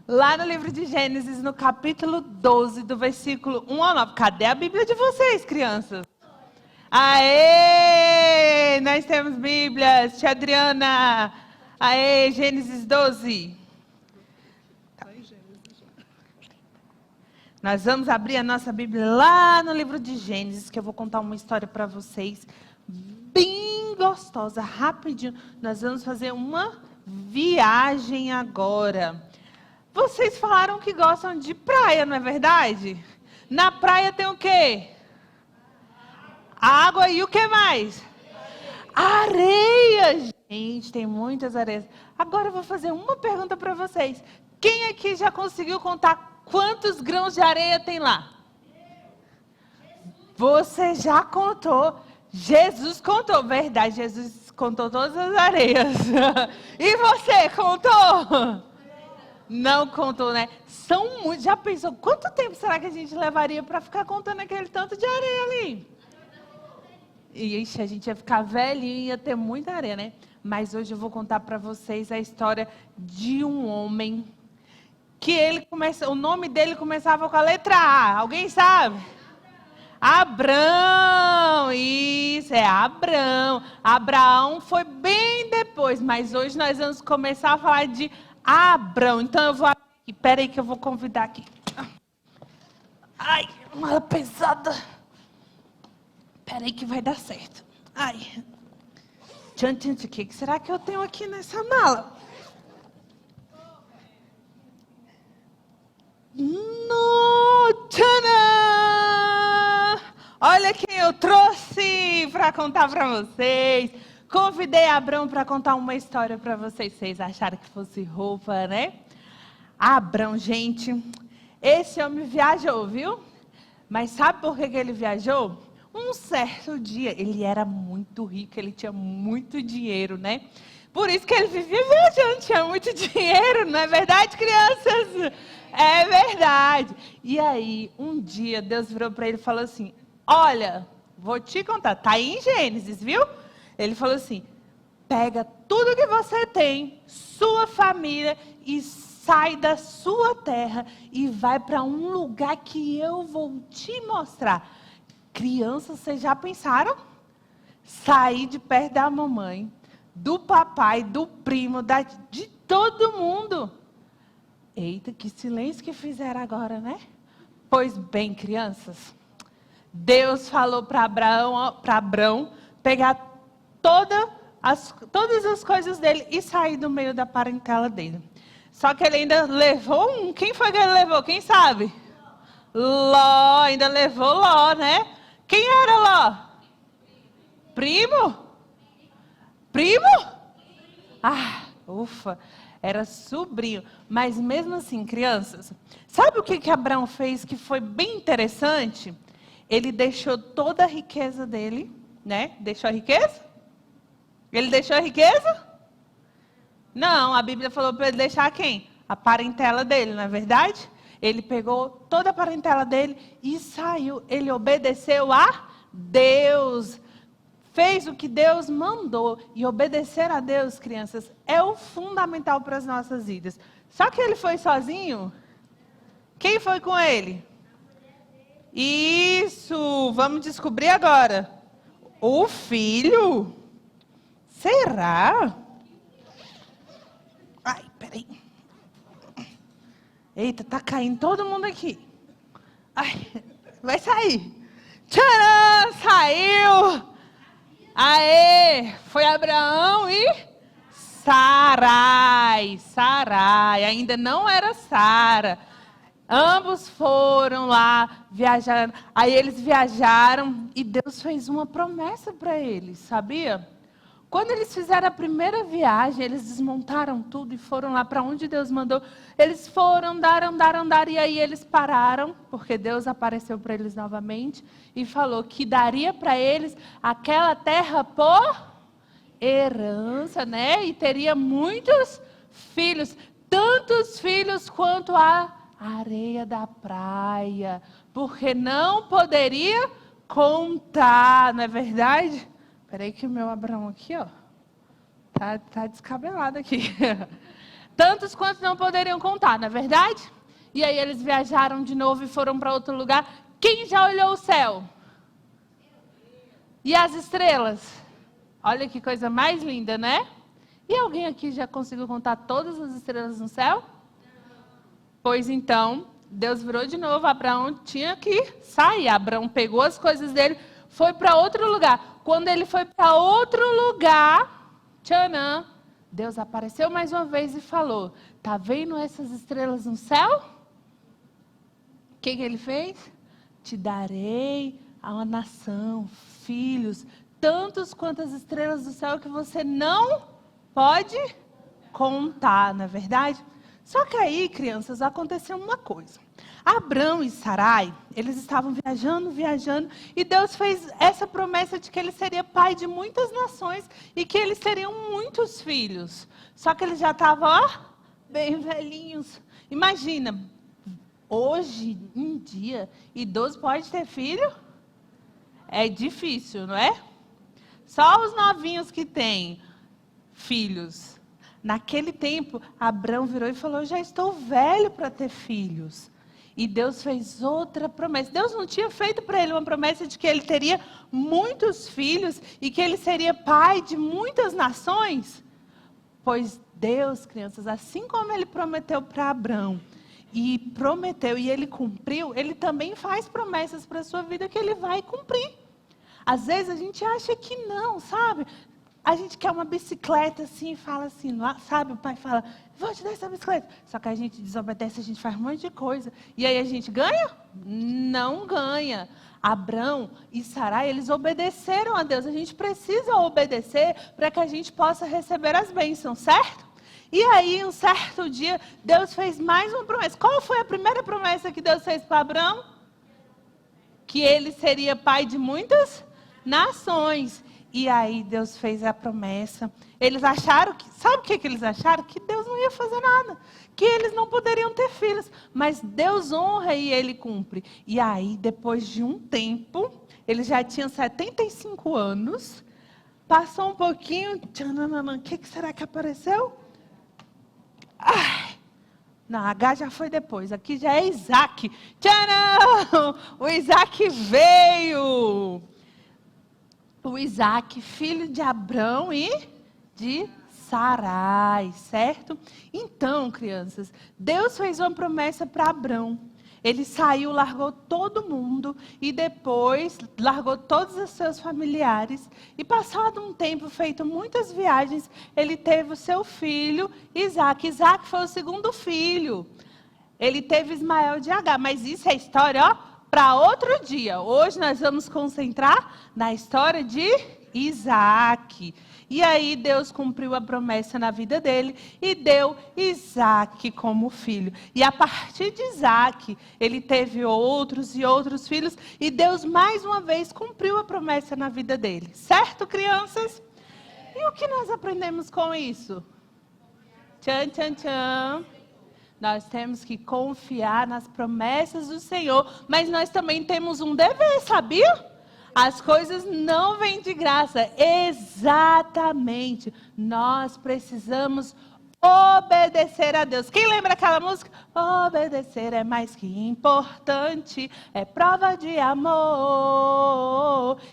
Lá no livro de Gênesis, no capítulo 12, do versículo 1 ao 9. Cadê a Bíblia de vocês, crianças? Aê! Nós temos Bíblias. Tia Adriana. Aê, Gênesis 12. Nós vamos abrir a nossa Bíblia lá no livro de Gênesis, que eu vou contar uma história para vocês, bem gostosa, rapidinho. Nós vamos fazer uma viagem agora. Vocês falaram que gostam de praia, não é verdade? Na praia tem o quê? Água e o que mais? Areia! Gente, tem muitas areias. Agora eu vou fazer uma pergunta para vocês. Quem aqui já conseguiu contar quantos grãos de areia tem lá? Você já contou. Jesus contou. Verdade, Jesus contou todas as areias. E você contou? Não contou, né? São muitos. Já pensou quanto tempo será que a gente levaria para ficar contando aquele tanto de areia ali? Ixi, a gente ia ficar velhinho e ia ter muita areia, né? Mas hoje eu vou contar para vocês a história de um homem que o nome dele começava com a letra A. Alguém sabe? Abrão. Isso, é Abrão. Abraão foi bem depois, mas hoje nós vamos começar a falar de Abrão. Então eu vou aqui. Espera aí que eu vou convidar aqui. Ai, mala pesada. Espera aí que vai dar certo. Ai. O que será que eu tenho aqui nessa mala? Tcharam! Olha quem eu trouxe para contar para vocês. Convidei Abrão para contar uma história para vocês. Vocês acharam que fosse roupa, né? Abrão, gente, esse homem viajou, viu? Mas sabe por que ele viajou? Um certo dia, ele era muito rico, ele tinha muito dinheiro, né? Por isso que ele vivia viajando, tinha muito dinheiro, não é verdade, crianças? É verdade. E aí, um dia, Deus virou para ele e falou assim, olha, vou te contar, tá aí em Gênesis, viu? Ele falou assim, pega tudo que você tem, sua família, e sai da sua terra e vai para um lugar que eu vou te mostrar. Crianças, vocês já pensaram? Sair de perto da mamãe, do papai, do primo, de todo mundo. Eita, que silêncio que fizeram agora, né? Pois bem, crianças, Deus falou para Abrão pegar todas as coisas dele e sair do meio da parentela dele. Só que ele ainda levou um. Quem foi que ele levou? Quem sabe? Ló, ainda levou Ló, né? Quem era Ló? Primo? Primo? Ah, ufa, era sobrinho. Mas mesmo assim, crianças, sabe o que Abraão fez que foi bem interessante? Ele deixou toda a riqueza dele, né? Deixou a riqueza? Ele deixou a riqueza? Não, a Bíblia falou para ele deixar quem? A parentela dele, não é verdade? Ele pegou toda a parentela dele e saiu. Ele obedeceu a Deus. Fez o que Deus mandou. E obedecer a Deus, crianças, é o fundamental para as nossas vidas. Só que ele foi sozinho? Quem foi com ele? Isso! Vamos descobrir agora. O filho? Será? Ai, peraí. Eita, tá caindo todo mundo aqui. Ai, vai sair. Tcharam, saiu. Aê, foi Abraão e Sarai. Sarai, ainda não era Sara. Ambos foram lá, viajaram. Aí eles viajaram e Deus fez uma promessa para eles, sabia? Quando eles fizeram a primeira viagem, eles desmontaram tudo e foram lá para onde Deus mandou. Eles foram, andaram, e aí eles pararam, porque Deus apareceu para eles novamente e falou que daria para eles aquela terra por herança, né? E teria muitos filhos, tantos filhos quanto a areia da praia, porque não poderia contar, não é verdade? Peraí que o meu Abraão aqui, ó, tá descabelado aqui. Tantos quantos não poderiam contar, não é verdade? E aí eles viajaram de novo e foram para outro lugar. Quem já olhou o céu? E as estrelas? Olha que coisa mais linda, né? E alguém aqui já conseguiu contar todas as estrelas no céu? Pois então, Deus virou de novo, Abraão tinha que sair. Abraão pegou as coisas dele, foi para outro lugar. Quando ele foi para outro lugar, tchanã, Deus apareceu mais uma vez e falou, tá vendo essas estrelas no céu? O que ele fez? Te darei a uma nação, filhos, tantos quanto as estrelas do céu que você não pode contar, não é verdade? Só que aí, crianças, aconteceu uma coisa. Abrão e Sarai, eles estavam viajando, e Deus fez essa promessa de que ele seria pai de muitas nações e que eles teriam muitos filhos. Só que eles já estavam, ó, bem velhinhos. Imagina, hoje em dia, idoso pode ter filho? É difícil, não é? Só os novinhos que têm filhos. Naquele tempo, Abrão virou e falou, eu já estou velho para ter filhos. E Deus fez outra promessa. Deus não tinha feito para ele uma promessa de que ele teria muitos filhos e que ele seria pai de muitas nações? Pois Deus, crianças, assim como ele prometeu para Abrão, e prometeu e ele cumpriu, ele também faz promessas para a sua vida que ele vai cumprir. Às vezes a gente acha que não, sabe? A gente quer uma bicicleta assim, fala assim, sabe? O pai fala, vou te dar essa bicicleta. Só que a gente desobedece, a gente faz um monte de coisa. E aí a gente ganha? Não ganha. Abrão e Sarai, eles obedeceram a Deus. A gente precisa obedecer para que a gente possa receber as bênçãos, certo? E aí, um certo dia, Deus fez mais uma promessa. Qual foi a primeira promessa que Deus fez para Abrão? Que ele seria pai de muitas nações. E aí Deus fez a promessa. Eles acharam que, sabe o que eles acharam? Que Deus não ia fazer nada. Que eles não poderiam ter filhos. Mas Deus honra e Ele cumpre. E aí, depois de um tempo, eles já tinham 75 anos. Passou um pouquinho. O que será que apareceu? Ai, não, H já foi depois. Aqui já é Isaac. Tcharam! O Isaac veio. O Isaac, filho de Abrão e de Sarai, certo? Então, crianças, Deus fez uma promessa para Abrão. Ele saiu, largou todo mundo e depois largou todos os seus familiares. E passado um tempo, feito muitas viagens, ele teve o seu filho, Isaac. Isaac foi o segundo filho. Ele teve Ismael de Agar, mas isso é história, ó, para outro dia. Hoje nós vamos concentrar na história de Isaac. E aí Deus cumpriu a promessa na vida dele e deu Isaac como filho. E a partir de Isaac, ele teve outros e outros filhos. E Deus mais uma vez cumpriu a promessa na vida dele. Certo, crianças? E o que nós aprendemos com isso? Tchan, tchan, tchan. Nós temos que confiar nas promessas do Senhor, mas nós também temos um dever, sabia? As coisas não vêm de graça. Exatamente. Nós precisamos obedecer a Deus. Quem lembra aquela música? Obedecer é mais que importante, é prova de amor.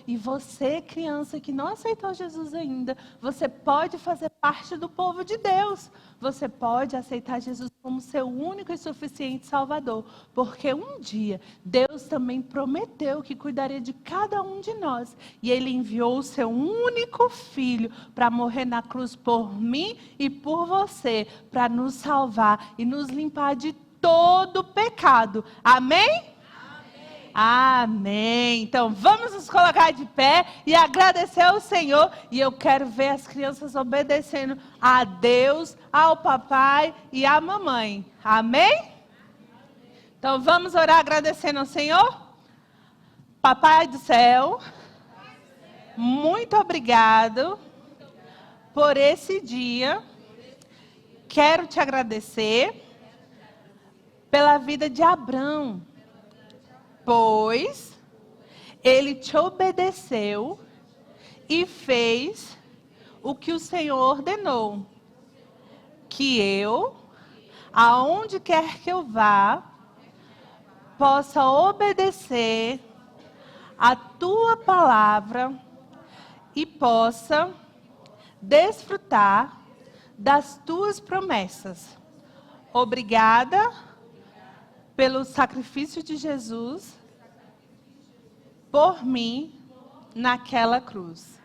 E você, criança que não aceitou Jesus ainda, você pode fazer parte do povo de Deus. Você pode aceitar Jesus como seu único e suficiente Salvador, porque um dia Deus também prometeu que cuidaria de cada um de nós, e Ele enviou o seu único Filho para morrer na cruz por mim e por você, para nos salvar e nos limpar de todo pecado. Amém? Amém. Então vamos nos colocar de pé e agradecer ao Senhor. E eu quero ver as crianças obedecendo a Deus, ao papai e à mamãe. Amém? Então vamos orar agradecendo ao Senhor. Papai do céu, muito obrigado por esse dia. Quero te agradecer pela vida de Abrão, pois ele te obedeceu e fez o que o Senhor ordenou. Que eu, aonde quer que eu vá, possa obedecer a tua palavra e possa desfrutar das tuas promessas. Obrigada pelo sacrifício de Jesus por mim naquela cruz.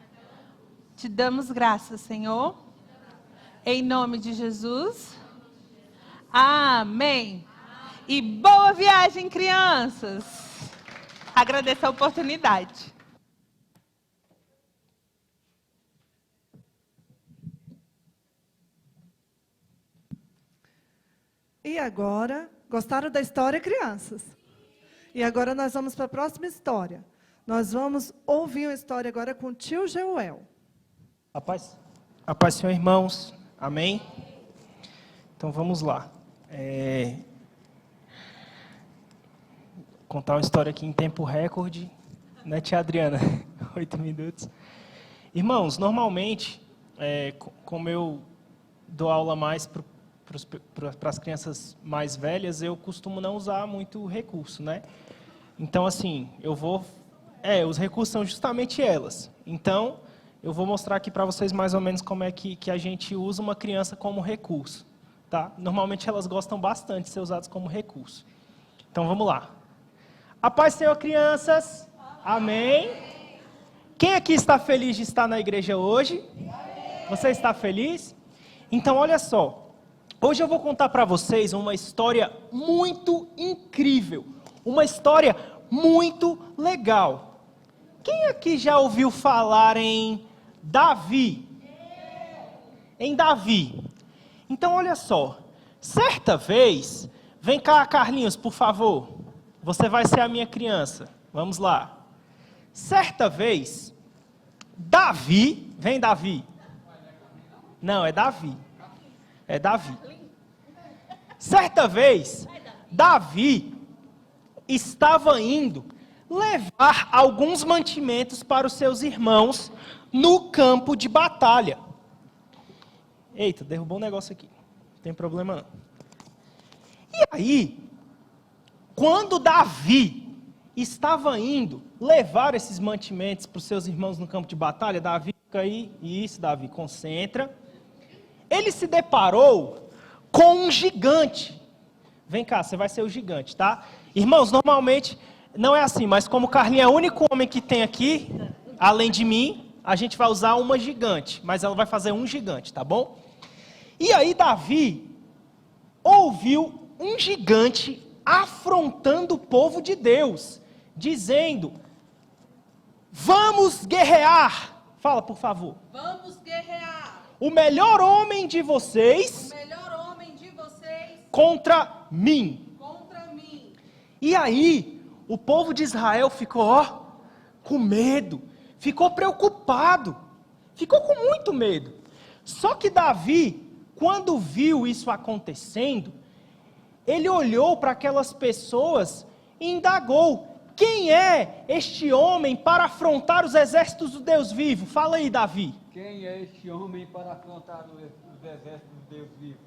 Te damos graças, Senhor, em nome de Jesus. Amém. E boa viagem, crianças. Agradeço a oportunidade. E agora, gostaram da história, crianças? E agora nós vamos para a próxima história. Nós vamos ouvir uma história agora com o tio Jeuel. A paz, Senhor, irmãos. Amém? Então vamos lá. Contar uma história aqui em tempo recorde, né, tia Adriana? 8 minutos. Irmãos, normalmente, como eu dou aula mais para as crianças mais velhas, eu costumo não usar muito recurso, né? Então, assim, os recursos são justamente elas. Então, eu vou mostrar aqui para vocês mais ou menos como é que a gente usa uma criança como recurso, tá? Normalmente elas gostam bastante de ser usadas como recurso. Então, vamos lá. A paz, Senhor, crianças. Amém. Quem aqui está feliz de estar na igreja hoje? Você está feliz? Então, olha só. Hoje eu vou contar para vocês uma história muito incrível, uma história muito legal. Quem aqui já ouviu falar em Davi? Em Davi. Então, olha só, certa vez, vem cá, Carlinhos, por favor, você vai ser a minha criança, vamos lá. Certa vez, Davi, vem Davi. Não, é Davi. É Davi. Certa vez, Davi estava indo levar alguns mantimentos para os seus irmãos no campo de batalha. Eita, derrubou um negócio aqui. Não tem problema não. E aí, quando Davi estava indo levar esses mantimentos para os seus irmãos no campo de batalha, Davi, fica aí, isso, Davi, concentra. Ele se deparou com um gigante. Vem cá, você vai ser o gigante, tá? Irmãos, normalmente não é assim, mas como o Carlinhos é o único homem que tem aqui, além de mim, a gente vai usar uma gigante, mas ela vai fazer um gigante, tá bom? E aí Davi ouviu um gigante afrontando o povo de Deus, dizendo: vamos guerrear. Fala, por favor. Vamos guerrear. O melhor homem de vocês contra mim. E aí, o povo de Israel ficou, com medo, ficou preocupado, ficou com muito medo. Só que Davi, quando viu isso acontecendo, ele olhou para aquelas pessoas e indagou: quem é este homem para afrontar os exércitos do Deus vivo? Fala aí, Davi. Quem é este homem para afrontar os exércitos do Deus vivo?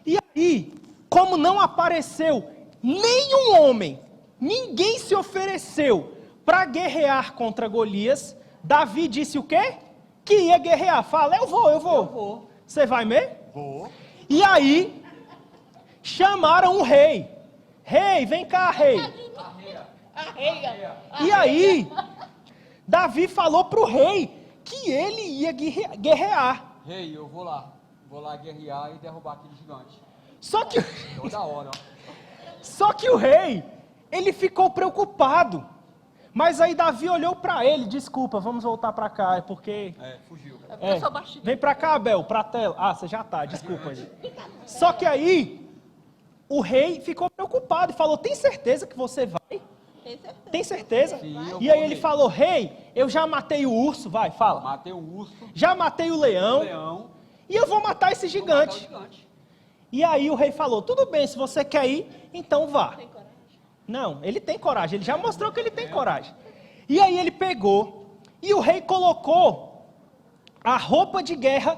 E aí, como não apareceu nenhum homem, ninguém se ofereceu para guerrear contra Golias, Davi disse o quê? Que ia guerrear. Fala, eu vou. Eu vou. Você vai mesmo? Vou. E aí, chamaram o rei. Rei, vem cá, rei. E aí, Davi falou para o rei que ele ia guerrear. Rei, eu vou lá. Vou lá guerrear e derrubar aquele gigante. Só que, Toda hora, ó. só que o rei, ele ficou preocupado. Mas aí Davi olhou para ele, desculpa, vamos voltar para cá, é porque... Fugiu. vem para cá, Abel, para a tela. Ah, você já tá, desculpa. Gente. Só que aí, o rei ficou preocupado e falou, tem certeza que você vai? Tem certeza? Sim, E aí ele falou, rei, eu já matei o urso, vai, fala. Matei um urso, Já matei o leão, leão, e eu vou matar esse vou matar o gigante. gigante. E aí o rei falou, tudo bem, se você quer ir, então vá. Não, ele tem coragem, ele já mostrou que ele tem coragem. E aí ele pegou, e o rei colocou a roupa de guerra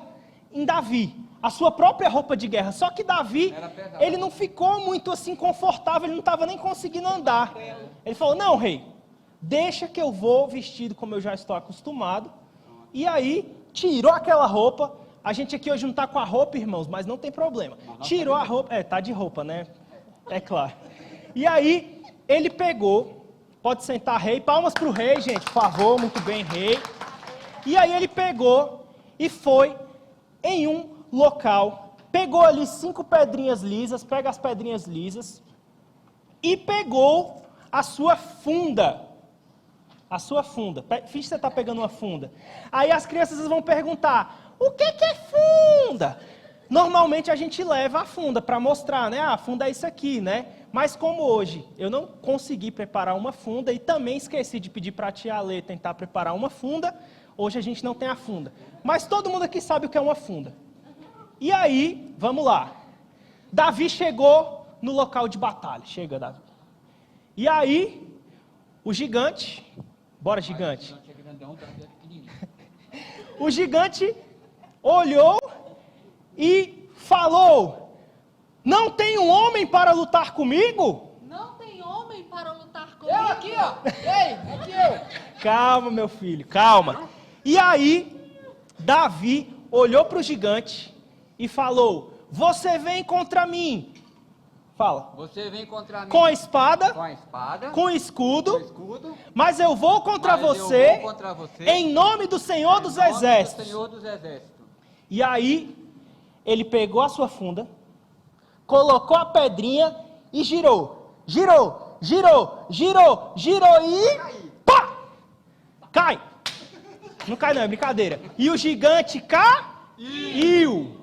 em Davi, a sua própria roupa de guerra. Só que Davi, ele não ficou muito assim confortável, ele não estava nem conseguindo andar. Ele falou, não, rei, deixa que eu vou vestido como eu já estou acostumado. E aí, tirou aquela roupa. A gente aqui hoje não está com a roupa, irmãos, mas não tem problema. Tirou a roupa, tá de roupa, né? É claro. E aí, ele pegou, pode sentar, rei, palmas para o rei, gente, por favor, muito bem, rei. E aí ele pegou e foi em um local, pegou ali 5 pedrinhas lisas, pega as pedrinhas lisas, e pegou a sua funda. A sua funda. Finge que você está pegando uma funda. Aí as crianças vão perguntar, o que é funda? Normalmente a gente leva a funda para mostrar, né? Ah, a funda é isso aqui, né? Mas como hoje eu não consegui preparar uma funda e também esqueci de pedir para a tia Alê tentar preparar uma funda, hoje a gente não tem a funda. Mas todo mundo aqui sabe o que é uma funda. E aí, vamos lá. Davi chegou no local de batalha. Chega, Davi. E aí, o gigante... Bora, gigante. O gigante olhou e falou, não tem um homem para lutar comigo? Não tem homem para lutar comigo. Eu aqui, ó. Ei, aqui eu. Calma, meu filho, calma. E aí, Davi olhou para o gigante e falou, você vem contra mim. Fala. Você vem contra mim. Com a espada. Com a espada. Com o escudo. Com o escudo. Mas eu vou contra você. Eu vou contra você. Em nome do Senhor dos Exércitos. Do Senhor dos Exércitos. E aí, ele pegou a sua funda, colocou a pedrinha e girou. Girou, girou, girou, girou e... Pá! Cai! Não cai não, é brincadeira. E o gigante caiu.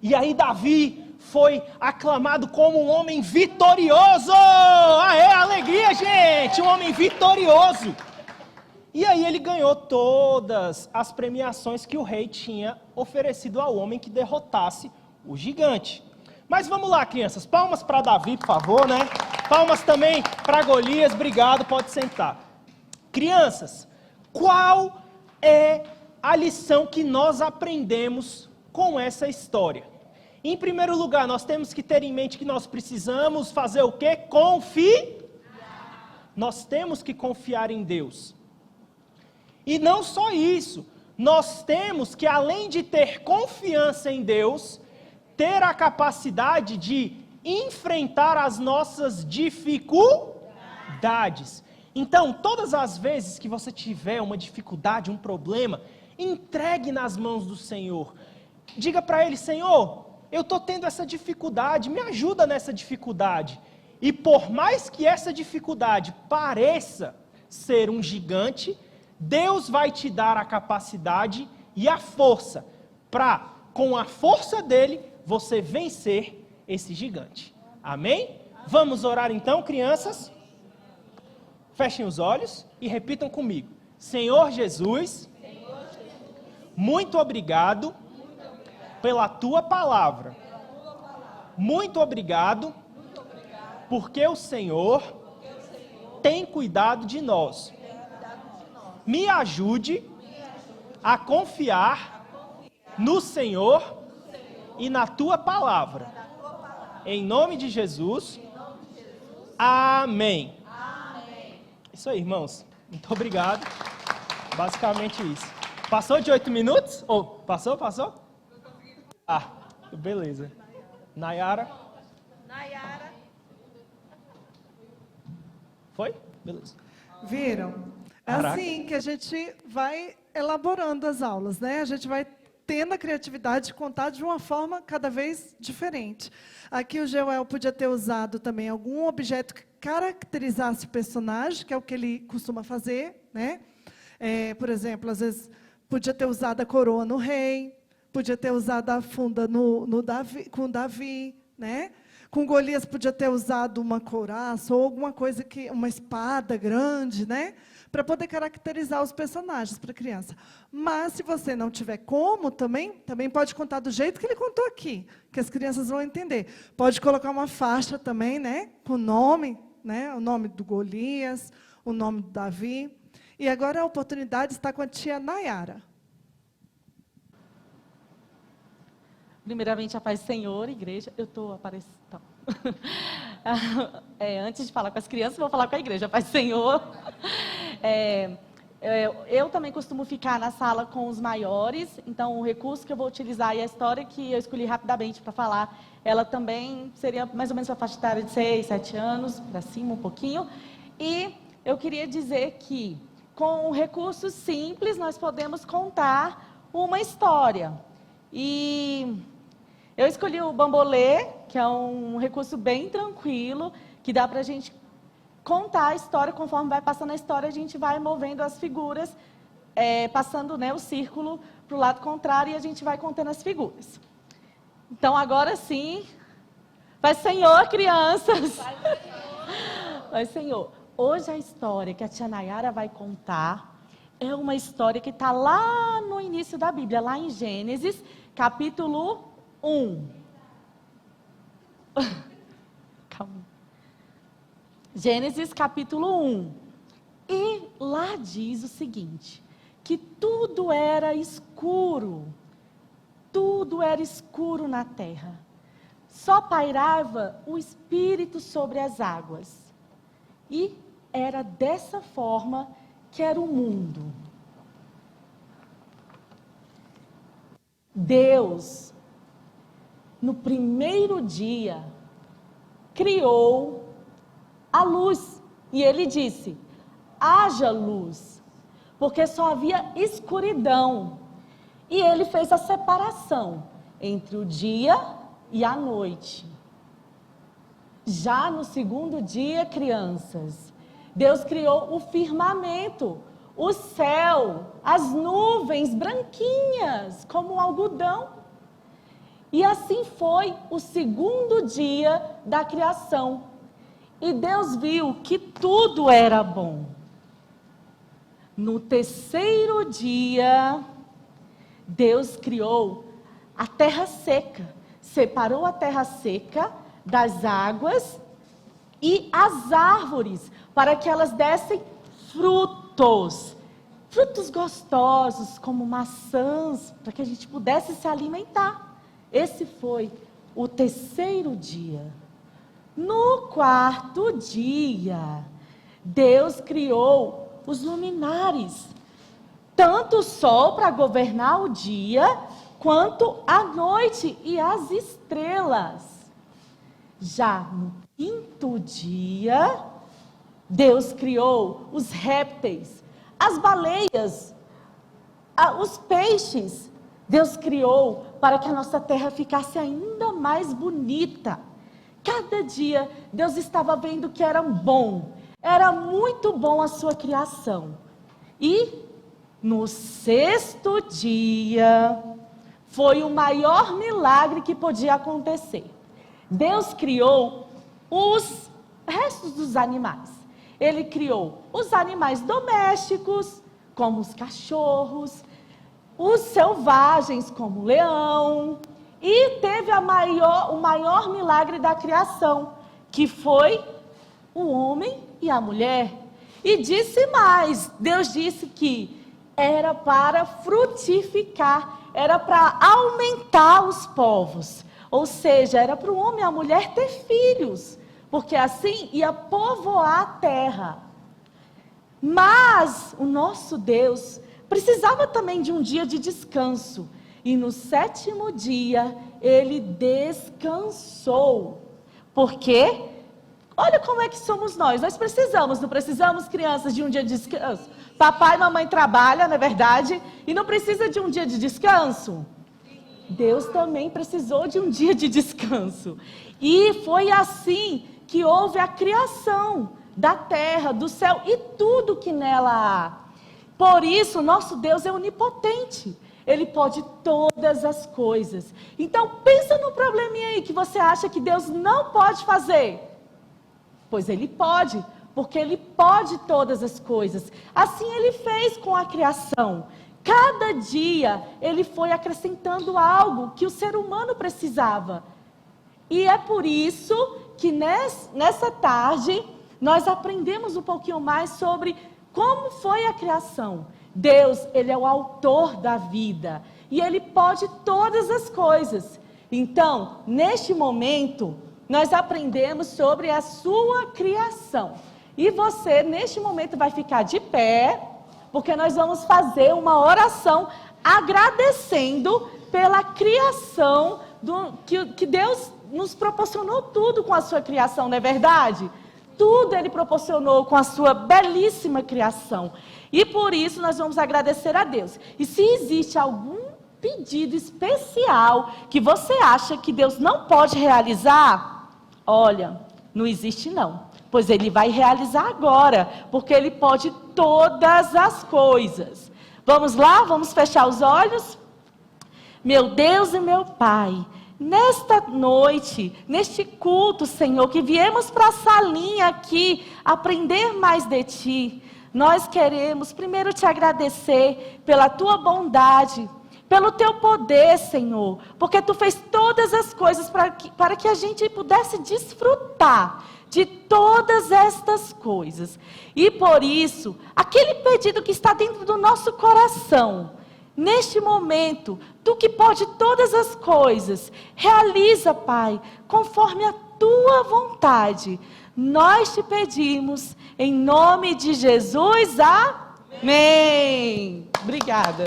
E aí Davi foi aclamado como um homem vitorioso. Aê, alegria, gente! Um homem vitorioso. E aí ele ganhou todas as premiações que o rei tinha oferecido ao homem que derrotasse o gigante. Mas vamos lá, crianças. Palmas para Davi, por favor, né? Palmas também para Golias. Obrigado, pode sentar. Crianças, qual é a lição que nós aprendemos com essa história? Em primeiro lugar, nós temos que ter em mente que nós precisamos fazer o quê? Confiar. Nós temos que confiar em Deus. E não só isso, nós temos que, além de ter confiança em Deus, ter a capacidade de enfrentar as nossas dificuldades. Então, todas as vezes que você tiver uma dificuldade, um problema, entregue nas mãos do Senhor. Diga para Ele, Senhor, eu estou tendo essa dificuldade, me ajuda nessa dificuldade. E por mais que essa dificuldade pareça ser um gigante, Deus vai te dar a capacidade e a força para, com a força dele, você vencer esse gigante. Amém? Vamos orar então, crianças? Fechem os olhos e repitam comigo. Senhor Jesus, muito obrigado pela tua palavra. Muito obrigado porque o Senhor tem cuidado de nós. Me ajude a confiar no Senhor e na tua palavra. Em nome de Jesus. Amém. Isso aí, irmãos. Muito obrigado. Basicamente isso. Passou de 8 minutos? Passou? Ah, beleza. Nayara? Foi? Beleza. Viram? É Caraca. assim que a gente vai elaborando as aulas, né? A gente vai tendo a criatividade de contar de uma forma cada vez diferente. Aqui o Joel podia ter usado também algum objeto que caracterizasse o personagem, que é o que ele costuma fazer, né? Por exemplo, às vezes podia ter usado a coroa no rei, podia ter usado a funda no Davi, com Davi, né? Com Golias podia ter usado uma couraça ou alguma coisa uma espada grande, né? Para poder caracterizar os personagens para a criança. Mas, se você não tiver como, também pode contar do jeito que ele contou aqui, que as crianças vão entender. Pode colocar uma faixa também, né, com o nome, né, o nome do Golias, o nome do Davi. E agora a oportunidade está com a tia Nayara. Primeiramente, a paz do Senhor, igreja. Eu estou aparecendo. Antes de falar com as crianças, vou falar com a igreja. A paz do Senhor. Eu também costumo ficar na sala com os maiores. Então, o recurso que eu vou utilizar e a história que eu escolhi rapidamente para falar, ela também seria mais ou menos para a faixa etária de 6, 7 anos, para cima um pouquinho. E eu queria dizer que, com recursos simples, nós podemos contar uma história. E eu escolhi o bambolê, que é um recurso bem tranquilo, que dá para a gente contar a história. Conforme vai passando a história, a gente vai movendo as figuras, passando, né, o círculo para o lado contrário, e a gente vai contando as figuras. Então, agora sim, Pai Senhor, crianças. Pai Senhor. Hoje a história que a tia Nayara vai contar é uma história que está lá no início da Bíblia, lá em Gênesis, capítulo 1. Calma. Gênesis, capítulo 1. E lá diz o seguinte, que tudo era escuro na terra. Só pairava o Espírito sobre as águas. E era dessa forma que era o mundo. Deus, no primeiro dia, criou a luz. E ele disse, haja luz, porque só havia escuridão. E ele fez a separação entre o dia e a noite. Já no segundo dia, crianças, Deus criou o firmamento, o céu, as nuvens branquinhas, como um algodão. E assim foi o segundo dia da criação. E Deus viu que tudo era bom. No terceiro dia, Deus criou a terra seca, separou a terra seca das águas e as árvores, para que elas dessem frutos gostosos, como maçãs, para que a gente pudesse se alimentar. Esse foi o terceiro dia. No quarto dia, Deus criou os luminares, tanto o sol para governar o dia, quanto a noite e as estrelas. Já no quinto dia, Deus criou os répteis, as baleias, os peixes. Deus criou para que a nossa terra ficasse ainda mais bonita. Cada dia, Deus estava vendo que era bom, era muito bom a sua criação. E no sexto dia, foi o maior milagre que podia acontecer. Deus criou os restos dos animais. Ele criou os animais domésticos, como os cachorros, os selvagens, como o leão, e teve o maior milagre da criação, que foi o homem e a mulher. E disse mais, Deus disse que era para frutificar, era para aumentar os povos. Ou seja, era para o homem e a mulher ter filhos, porque assim ia povoar a terra. Mas o nosso Deus precisava também de um dia de descanso. E no sétimo dia, ele descansou. Porque Olha como é que somos nós. Nós precisamos, não precisamos, crianças, de um dia de descanso? Papai e mamãe trabalham, não é verdade? E não precisa de um dia de descanso? Deus também precisou de um dia de descanso. E foi assim que houve a criação da terra, do céu e tudo que nela há. Por isso, nosso Deus é onipotente. Ele pode todas as coisas. Então, pensa no probleminha aí que você acha que Deus não pode fazer. Pois Ele pode, porque Ele pode todas as coisas. Assim Ele fez com a criação. Cada dia Ele foi acrescentando algo que o ser humano precisava. E é por isso que nessa tarde nós aprendemos um pouquinho mais sobre como foi a criação. Deus, Ele é o autor da vida e Ele pode todas as coisas. Então, neste momento, nós aprendemos sobre a sua criação. E você, neste momento, vai ficar de pé, porque nós vamos fazer uma oração agradecendo pela criação que Deus nos proporcionou tudo com a sua criação, não é verdade? Tudo Ele proporcionou com a sua belíssima criação. E por isso nós vamos agradecer a Deus. E se existe algum pedido especial que você acha que Deus não pode realizar, olha, não existe não. Pois Ele vai realizar agora, porque Ele pode todas as coisas. Vamos lá? Vamos fechar os olhos? Meu Deus e meu Pai, nesta noite, neste culto, Senhor, que viemos para a salinha aqui aprender mais de Ti, nós queremos primeiro Te agradecer pela Tua bondade, pelo Teu poder, Senhor, porque Tu fez todas as coisas para que a gente pudesse desfrutar de todas estas coisas. E por isso, aquele pedido que está dentro do nosso coração, neste momento, Tu que pode todas as coisas, realiza, Pai, conforme a Tua vontade. Nós Te pedimos, em nome de Jesus, amém. Obrigada.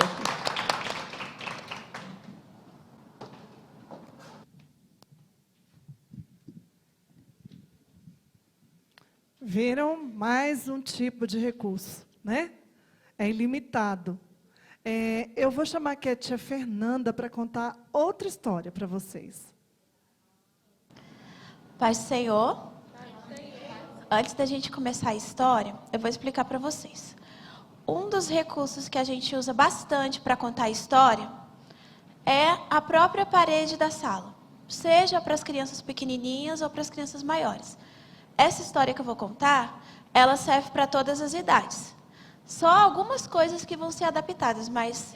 Viram mais um tipo de recurso, né? É ilimitado. Eu vou chamar aqui a tia Fernanda para contar outra história para vocês. Pai Senhor, antes da gente começar a história, eu vou explicar para vocês. Um dos recursos que a gente usa bastante para contar a história é a própria parede da sala, seja para as crianças pequenininhas ou para as crianças maiores. Essa história que eu vou contar, ela serve para todas as idades. Só algumas coisas que vão ser adaptadas, mas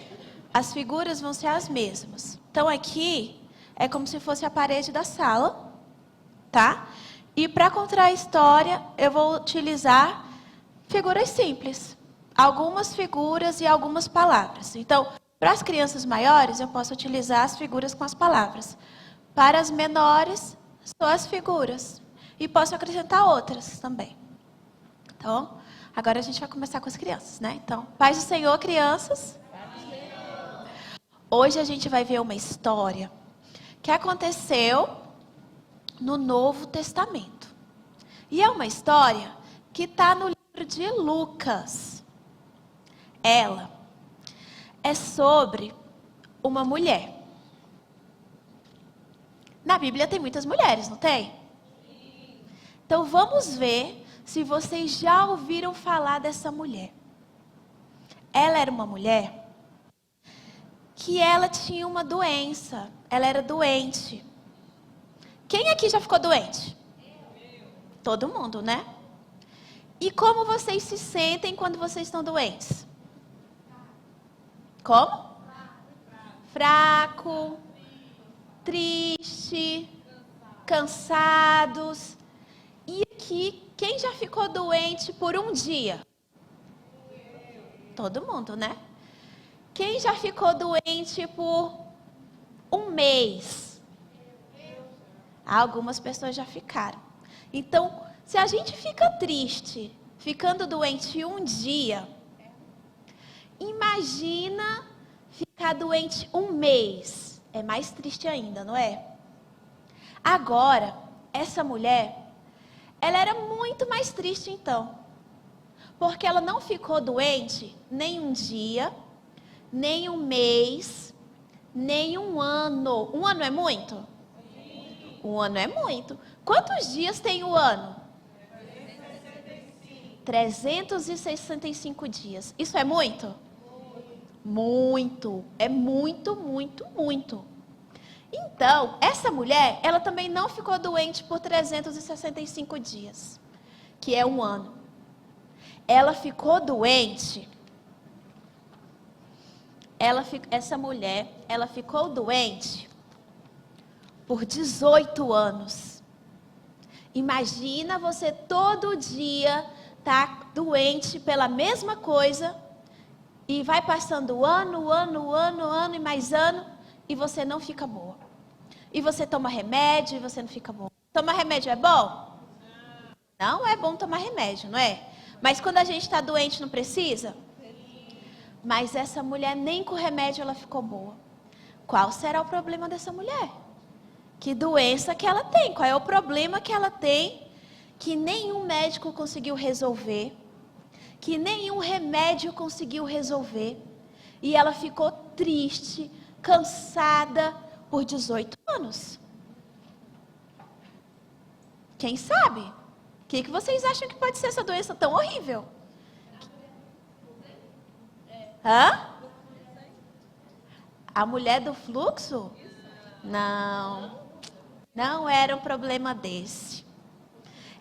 as figuras vão ser as mesmas. Então aqui é como se fosse a parede da sala, tá? E para contar a história, eu vou utilizar figuras simples. Algumas figuras e algumas palavras. Então, para as crianças maiores, eu posso utilizar as figuras com as palavras. Para as menores, só as figuras. E posso acrescentar outras também. Então, agora a gente vai começar com as crianças, né? Então, paz do Senhor, crianças. Hoje a gente vai ver uma história que aconteceu no Novo Testamento. E é uma história que está no livro de Lucas. Ela é sobre uma mulher. Na Bíblia tem muitas mulheres, não tem? Então vamos ver se vocês já ouviram falar dessa mulher. Ela era uma mulher que ela tinha uma doença. Ela era doente. Quem aqui já ficou doente? Todo mundo, né? E como vocês se sentem quando vocês estão doentes? Como? Fraco, triste, cansados. E aqui, quem já ficou doente por um dia? Todo mundo, né? Quem já ficou doente por um mês? Algumas pessoas já ficaram. Então, se a gente fica triste, ficando doente um dia, imagina ficar doente um mês. É mais triste ainda, não é? Agora, essa mulher, ela era muito mais triste então. Porque ela não ficou doente nem um dia, nem um mês, nem um ano. Um ano é muito? Um ano é muito. Quantos dias tem o ano? 365 dias. Isso é muito? Muito. É muito, muito, muito. Então, essa mulher, ela também não ficou doente por 365 dias, que é um ano. Ela ficou doente. Essa mulher, ela ficou doente por 18 anos. Imagina você todo dia tá doente pela mesma coisa e vai passando ano e mais ano e você não fica boa. E você toma remédio e você não fica boa. Tomar remédio é bom? Não é bom tomar remédio, não é? Mas quando a gente está doente não precisa? Mas essa mulher nem com remédio ela ficou boa. Qual será o problema dessa mulher? Que doença que ela tem? Qual é o problema que ela tem que nenhum médico conseguiu resolver? Que nenhum remédio conseguiu resolver? E ela ficou triste, cansada por 18 anos. Quem sabe? O que vocês acham que pode ser essa doença tão horrível? Hã? A mulher do fluxo? Não. Não era um problema desse.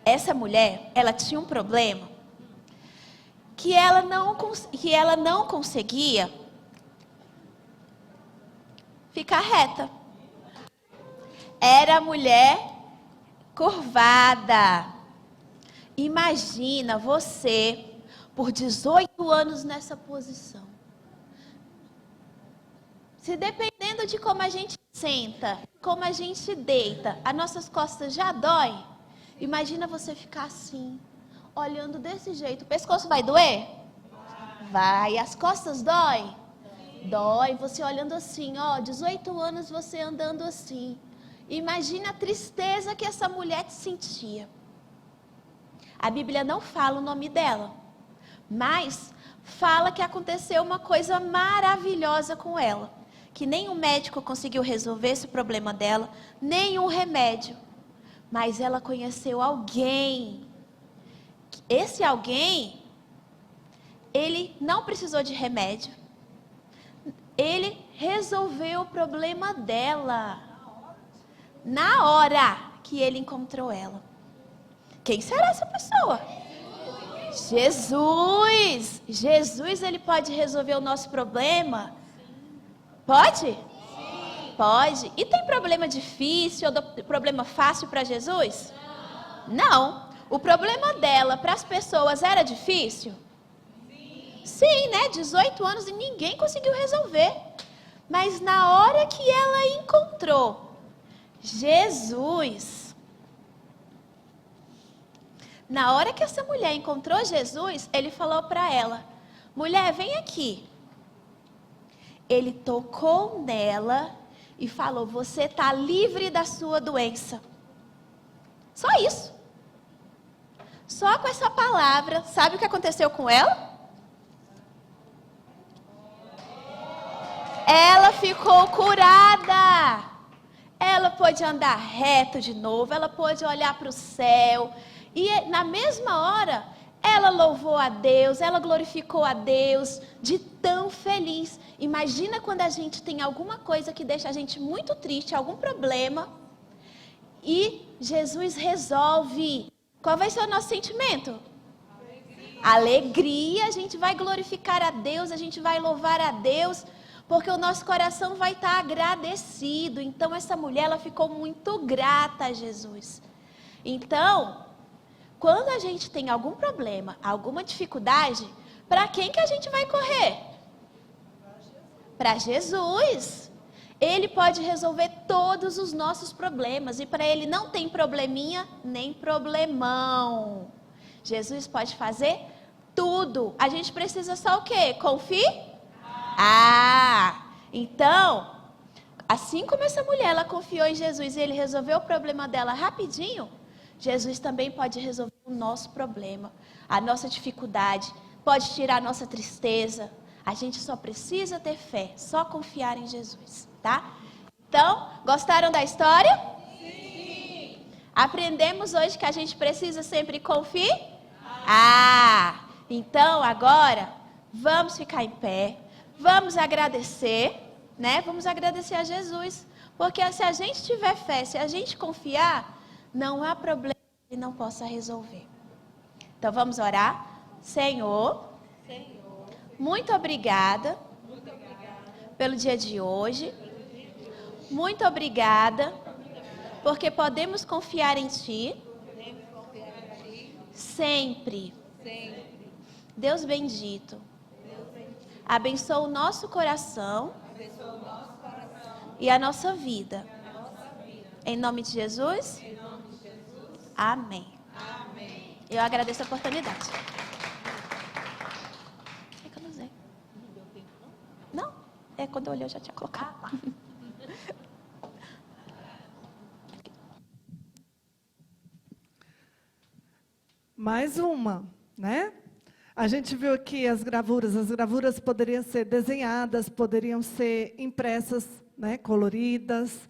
Essa mulher, ela tinha um problema que ela não conseguia ficar reta. Era mulher curvada. Imagina você por 18 anos nessa posição. Se dependendo de como a gente senta, como a gente deita, as nossas costas já dói. Imagina você ficar assim, olhando desse jeito. O pescoço vai doer? Vai. As costas dói? Dói. Você olhando assim, 18 anos você andando assim. Imagina a tristeza que essa mulher sentia. A Bíblia não fala o nome dela, mas fala que aconteceu uma coisa maravilhosa com ela, que nenhum médico conseguiu resolver esse problema dela, nenhum remédio, mas ela conheceu alguém. Esse alguém, ele não precisou de remédio, ele resolveu o problema dela, na hora que ele encontrou ela. Quem será essa pessoa? Jesus! Jesus, ele pode resolver o nosso problema? Pode? Sim. Pode. E tem problema difícil ou problema fácil para Jesus? Não. O problema dela para as pessoas era difícil? Sim, né? 18 anos e ninguém conseguiu resolver. Mas na hora que ela encontrou Jesus, na hora que essa mulher encontrou Jesus, ele falou para ela: mulher, vem aqui. Ele tocou nela e falou: você está livre da sua doença. Só isso. Só com essa palavra. Sabe o que aconteceu com ela? Ela ficou curada. Ela pôde andar reto de novo. Ela pôde olhar para o céu. E na mesma hora, ela louvou a Deus, ela glorificou a Deus, de tão feliz. Imagina quando a gente tem alguma coisa que deixa a gente muito triste, algum problema, e Jesus resolve. Qual vai ser o nosso sentimento? Alegria. A gente vai glorificar a Deus, a gente vai louvar a Deus, porque o nosso coração vai estar agradecido. Então essa mulher, ela ficou muito grata a Jesus. Então, quando a gente tem algum problema, alguma dificuldade, para quem que a gente vai correr? Para Jesus. Ele pode resolver todos os nossos problemas. E para ele não tem probleminha, nem problemão. Jesus pode fazer tudo. A gente precisa só o quê? Confiar. Então, assim como essa mulher, ela confiou em Jesus e ele resolveu o problema dela rapidinho, Jesus também pode resolver o nosso problema, a nossa dificuldade, pode tirar a nossa tristeza. A gente só precisa ter fé, só confiar em Jesus, tá? Então, gostaram da história? Sim! Aprendemos hoje que a gente precisa sempre confiar? Então agora, vamos ficar em pé, vamos agradecer, né? Vamos agradecer a Jesus, porque se a gente tiver fé, se a gente confiar, não há problema que ele não possa resolver. Então vamos orar. Senhor, muito obrigada pelo dia de hoje. Muito obrigada, porque podemos confiar em Ti sempre. Deus bendito, abençoa o nosso coração e a nossa vida. Em nome de Jesus? Amém. Eu agradeço a oportunidade. Não? Quando eu olhei eu já tinha colocado. Mais uma, né? A gente viu aqui as gravuras poderiam ser desenhadas, poderiam ser impressas, né, coloridas.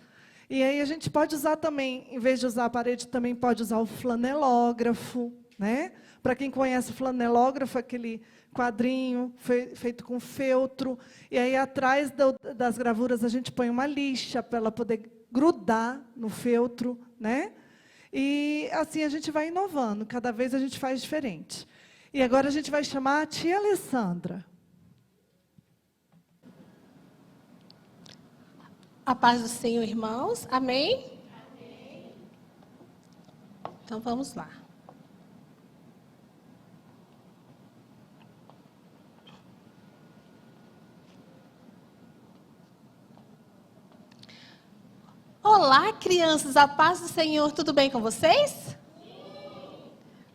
E aí a gente pode usar também, em vez de usar a parede, também pode usar o flanelógrafo, né? Para quem conhece o flanelógrafo, aquele quadrinho feito com feltro. E aí atrás das gravuras a gente põe uma lixa para ela poder grudar no feltro, né? E assim a gente vai inovando, cada vez a gente faz diferente. E agora a gente vai chamar a tia Alessandra. A paz do Senhor, irmãos. Amém? Amém. Então vamos lá. Olá, crianças. A paz do Senhor. Tudo bem com vocês? Sim.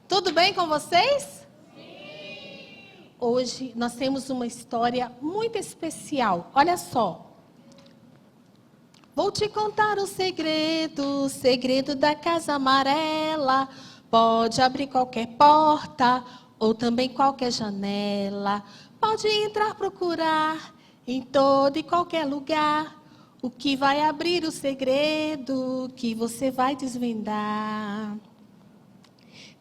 Tudo bem com vocês? Sim. Hoje nós temos uma história muito especial. Olha só. Vou te contar o segredo da casa amarela. Pode abrir qualquer porta ou também qualquer janela. Pode entrar procurar em todo e qualquer lugar. O que vai abrir o segredo que você vai desvendar.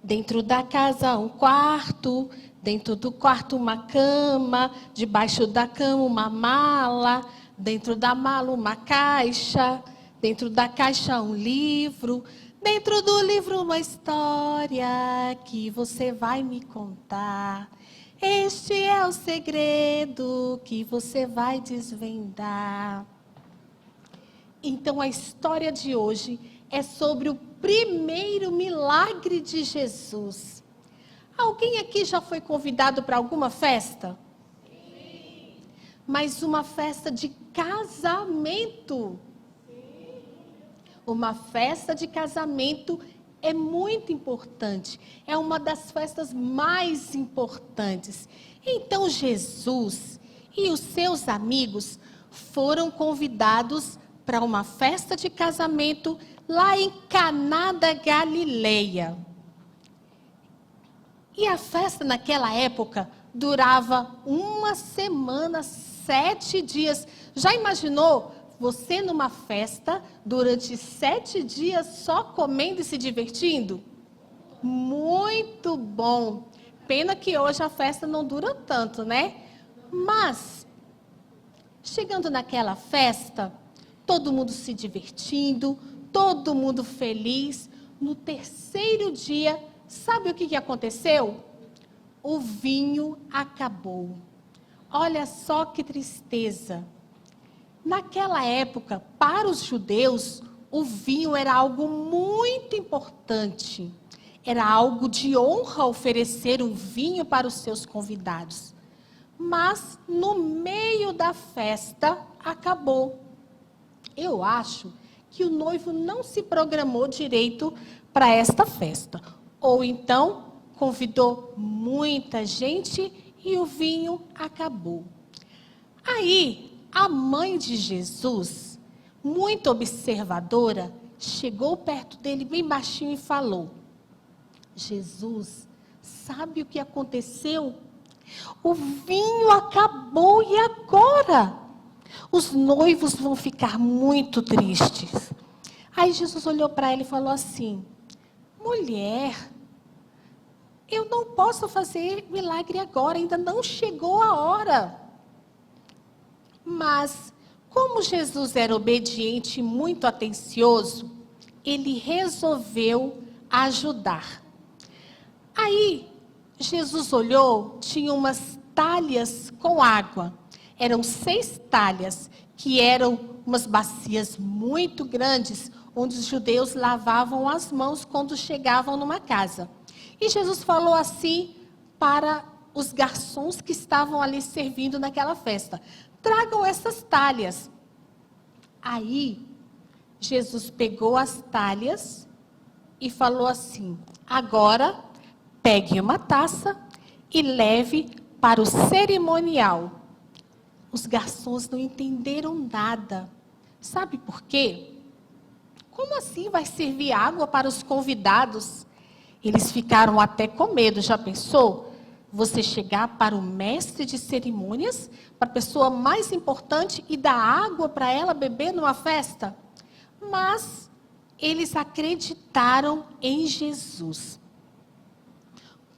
Dentro da casa um quarto, dentro do quarto uma cama, debaixo da cama uma mala, dentro da mala uma caixa, dentro da caixa um livro, dentro do livro uma história que você vai me contar. Este é o segredo que você vai desvendar. Então a história de hoje é sobre o primeiro milagre de Jesus. Alguém aqui já foi convidado para alguma festa? Sim. Mas uma festa de casamento. Sim. Uma festa de casamento é muito importante. É uma das festas mais importantes. Então Jesus e os seus amigos foram convidados para uma festa de casamento lá em Caná da Galileia. E a festa naquela época durava 1 semana, 7 dias. Já imaginou você numa festa durante 7 dias só comendo e se divertindo? Muito bom. Pena que hoje a festa não dura tanto, né? Mas, chegando naquela festa, todo mundo se divertindo, todo mundo feliz. No 3º dia, sabe o que aconteceu? O vinho acabou. Olha só que tristeza. Naquela época, para os judeus, o vinho era algo muito importante. Era algo de honra oferecer um vinho para os seus convidados. Mas, no meio da festa, acabou. Eu acho que o noivo não se programou direito para esta festa. Ou então, convidou muita gente e o vinho acabou. Aí, a mãe de Jesus, muito observadora, chegou perto dele bem baixinho e falou: Jesus, sabe o que aconteceu? O vinho acabou e agora? Os noivos vão ficar muito tristes. Aí Jesus olhou para ela e falou assim: mulher, eu não posso fazer milagre agora, ainda não chegou a hora. Mas, como Jesus era obediente e muito atencioso, ele resolveu ajudar. Aí, Jesus olhou, tinha umas talhas com água. Eram 6 talhas, que eram umas bacias muito grandes, onde os judeus lavavam as mãos quando chegavam numa casa. E Jesus falou assim para os garçons que estavam ali servindo naquela festa: tragam essas talhas. Aí, Jesus pegou as talhas e falou assim: agora, pegue uma taça e leve para o cerimonial. Os garçons não entenderam nada. Sabe por quê? Como assim vai servir água para os convidados? Eles ficaram até com medo. Já pensou? Você chegar para o mestre de cerimônias, para a pessoa mais importante, e dar água para ela beber numa festa? Mas eles acreditaram em Jesus.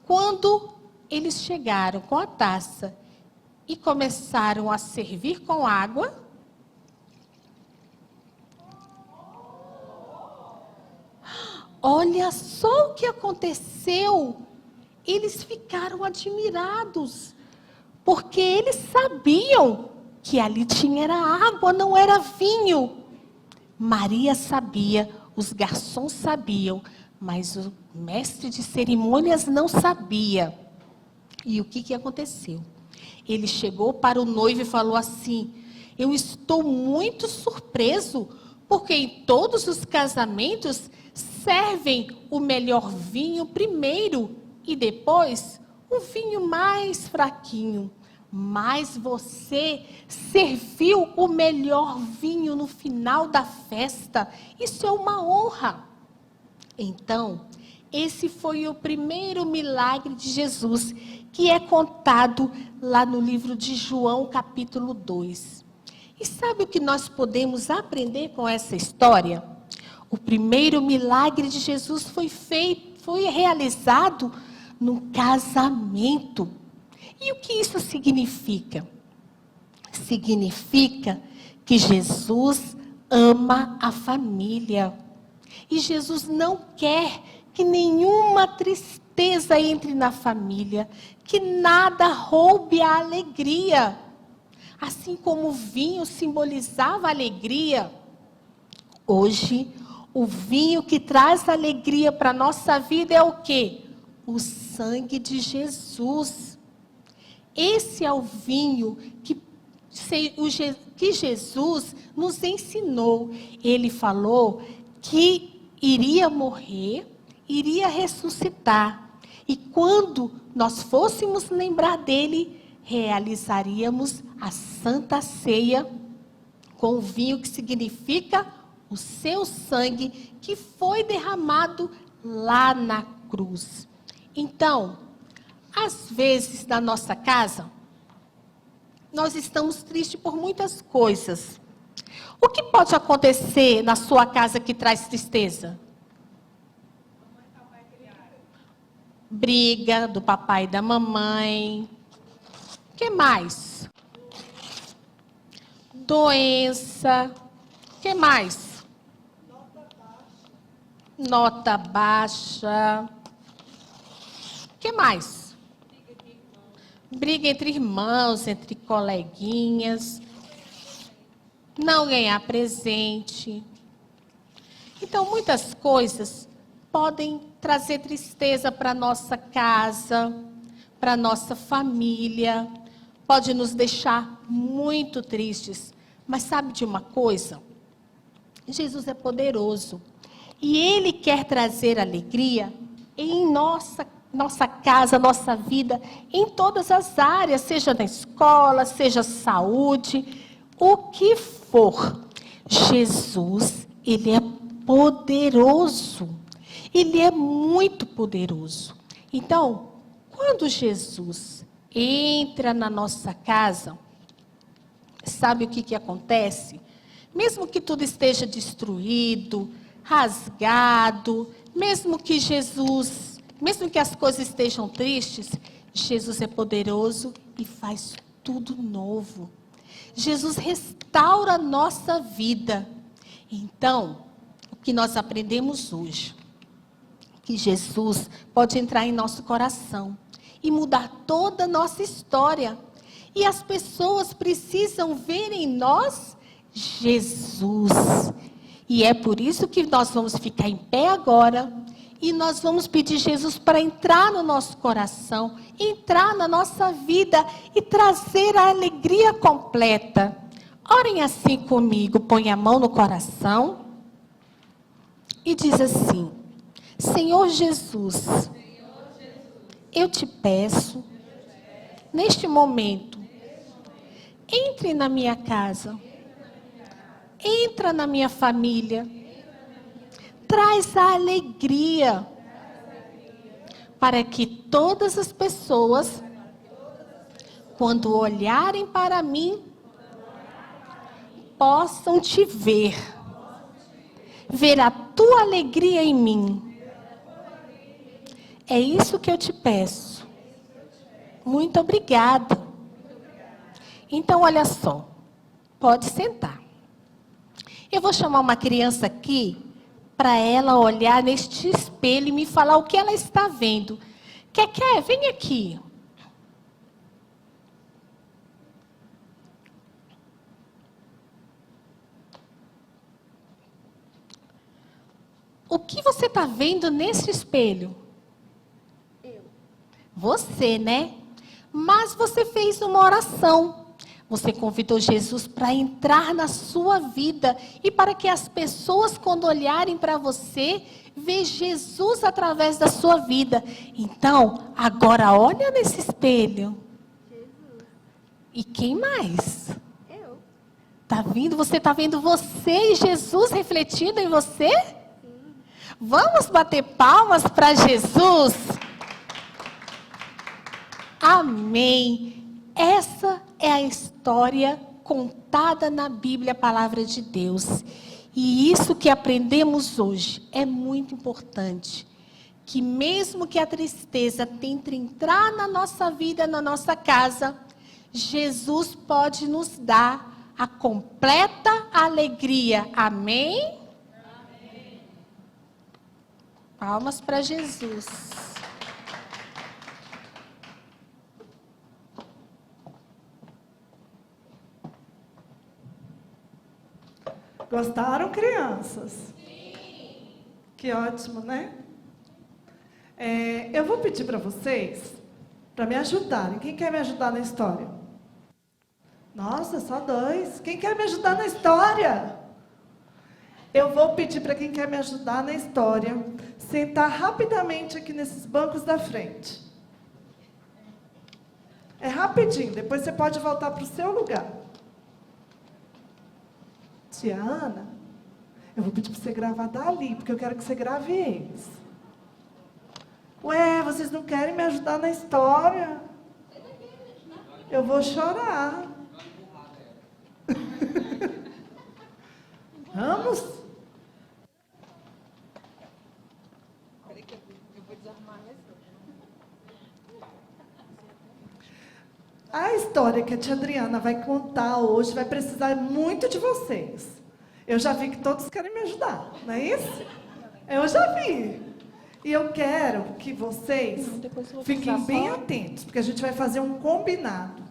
Quando eles chegaram com a taça e começaram a servir com água, olha só o que aconteceu. Eles ficaram admirados, porque eles sabiam que ali tinha era água, não era vinho. Maria sabia, os garçons sabiam, mas o mestre de cerimônias não sabia. E o que aconteceu? Ele chegou para o noivo e falou assim: eu estou muito surpreso, porque em todos os casamentos servem o melhor vinho primeiro e depois o vinho mais fraquinho. Mas você serviu o melhor vinho no final da festa. Isso é uma honra. Então, esse foi o primeiro milagre de Jesus, que é contado lá no livro de João, capítulo 2. E sabe o que nós podemos aprender com essa história? O primeiro milagre de Jesus foi realizado num casamento. E o que isso significa? Significa que Jesus ama a família. E Jesus não quer que nenhuma tristeza entre na família, que nada roube a alegria. Assim como o vinho simbolizava a alegria, hoje o vinho que traz alegria para a nossa vida é o quê? O sangue de Jesus. Esse é o vinho que Jesus nos ensinou. Ele falou que iria morrer, iria ressuscitar. E quando nós fôssemos lembrar dele, realizaríamos a Santa Ceia com o vinho, que significa o seu sangue que foi derramado lá na cruz. Então, às vezes na nossa casa, nós estamos tristes por muitas coisas. O que pode acontecer na sua casa que traz tristeza? Briga do papai e da mamãe. O que mais? Doença. O que mais? Nota baixa. O que mais? Briga entre irmãos, entre coleguinhas. Não ganhar presente. Então, muitas coisas podem trazer tristeza para a nossa casa, para a nossa família. Pode nos deixar muito tristes. Mas sabe de uma coisa? Jesus é poderoso. E Ele quer trazer alegria em nossa casa, nossa vida, em todas as áreas, seja na escola, seja saúde, o que for. Jesus, Ele é poderoso. Ele é muito poderoso. Então, quando Jesus entra na nossa casa, sabe o que acontece? Mesmo que tudo esteja destruído, rasgado, mesmo que as coisas estejam tristes, Jesus é poderoso e faz tudo novo. Jesus restaura a nossa vida. Então, o que nós aprendemos hoje? Que Jesus pode entrar em nosso coração e mudar toda a nossa história. E as pessoas precisam ver em nós Jesus. E é por isso que nós vamos ficar em pé agora e nós vamos pedir Jesus para entrar no nosso coração, entrar na nossa vida e trazer a alegria completa. Orem assim comigo, põe a mão no coração e diz assim: Senhor Jesus, eu te peço, neste momento, entre na minha casa, entra na minha família, traz a alegria, para que todas as pessoas, quando olharem para mim, possam te ver a tua alegria em mim. É isso que eu te peço. Muito obrigada. Então, olha só, pode sentar. Eu vou chamar uma criança aqui para ela olhar neste espelho e me falar o que ela está vendo. Quer? Vem aqui. O que você está vendo nesse espelho? Eu. Você, né? Mas você fez uma oração. Você convidou Jesus para entrar na sua vida e para que as pessoas, quando olharem para você, vejam Jesus através da sua vida. Então, agora olha nesse espelho. Jesus. E quem mais? Eu. Tá vendo? Você está vendo você e Jesus refletindo em você? Sim. Vamos bater palmas para Jesus? Amém. Essa é a história contada na Bíblia, a palavra de Deus. E isso que aprendemos hoje é muito importante. Que mesmo que a tristeza tente entrar na nossa vida, na nossa casa, Jesus pode nos dar a completa alegria. Amém? Amém. Palmas para Jesus. Gostaram, crianças? Sim. Que ótimo, né? Eu vou pedir para vocês, para me ajudarem. Quem quer me ajudar na história? Nossa, só 2. Quem quer me ajudar na história? Eu vou pedir para quem quer me ajudar na história, sentar rapidamente aqui nesses bancos da frente. É rapidinho, depois você pode voltar para o seu lugar. Tia Ana, eu vou pedir para você gravar dali, porque eu quero que você grave eles. Ué, vocês não querem me ajudar na história? Eu vou chorar. Vamos? A história que a tia Adriana vai contar hoje vai precisar muito de vocês. Eu já vi que todos querem me ajudar, não é isso? Eu já vi. E eu quero que vocês fiquem bem atentos, porque a gente vai fazer um combinado.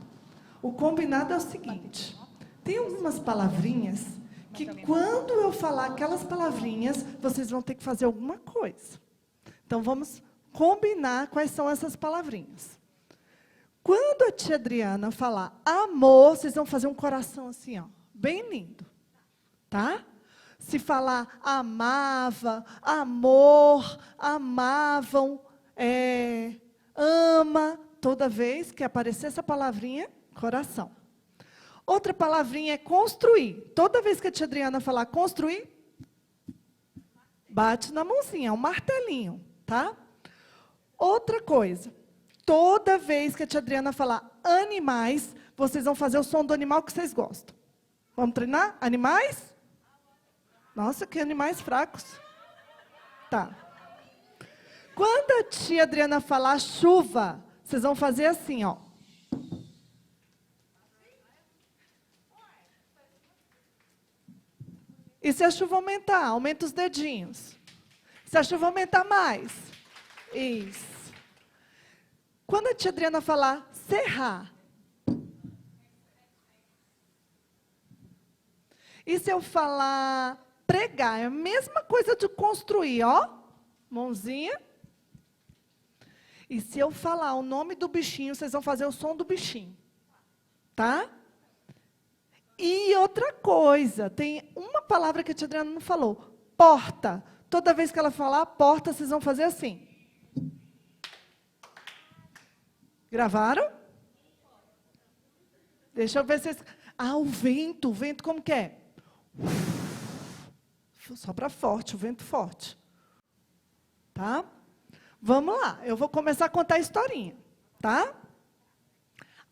O combinado é o seguinte: tem algumas palavrinhas que quando eu falar aquelas palavrinhas, vocês vão ter que fazer alguma coisa. Então vamos combinar quais são essas palavrinhas. Quando a tia Adriana falar amor, vocês vão fazer um coração assim, ó, bem lindo, tá? Se falar amava, amor, amavam, ama, toda vez que aparecer essa palavrinha, coração. Outra palavrinha é construir. Toda vez que a tia Adriana falar construir, Bate na mãozinha, é um martelinho, tá? Outra coisa, toda vez que a tia Adriana falar animais, vocês vão fazer o som do animal que vocês gostam. Vamos treinar? Animais? Nossa, que animais fracos. Tá. Quando a tia Adriana falar chuva, vocês vão fazer assim, ó. E se a chuva aumentar, aumenta os dedinhos. Se a chuva aumentar mais, isso. Quando a tia Adriana falar serrar, e se eu falar pregar, é a mesma coisa de construir, ó, mãozinha. E se eu falar o nome do bichinho, vocês vão fazer o som do bichinho, tá? E outra coisa, tem uma palavra que a tia Adriana não falou, porta. Toda vez que ela falar porta, vocês vão fazer assim. Gravaram? Deixa eu ver se vocês... Ah, o vento como que é? Sopra forte, o vento forte. Tá? Vamos lá, eu vou começar a contar a historinha, tá?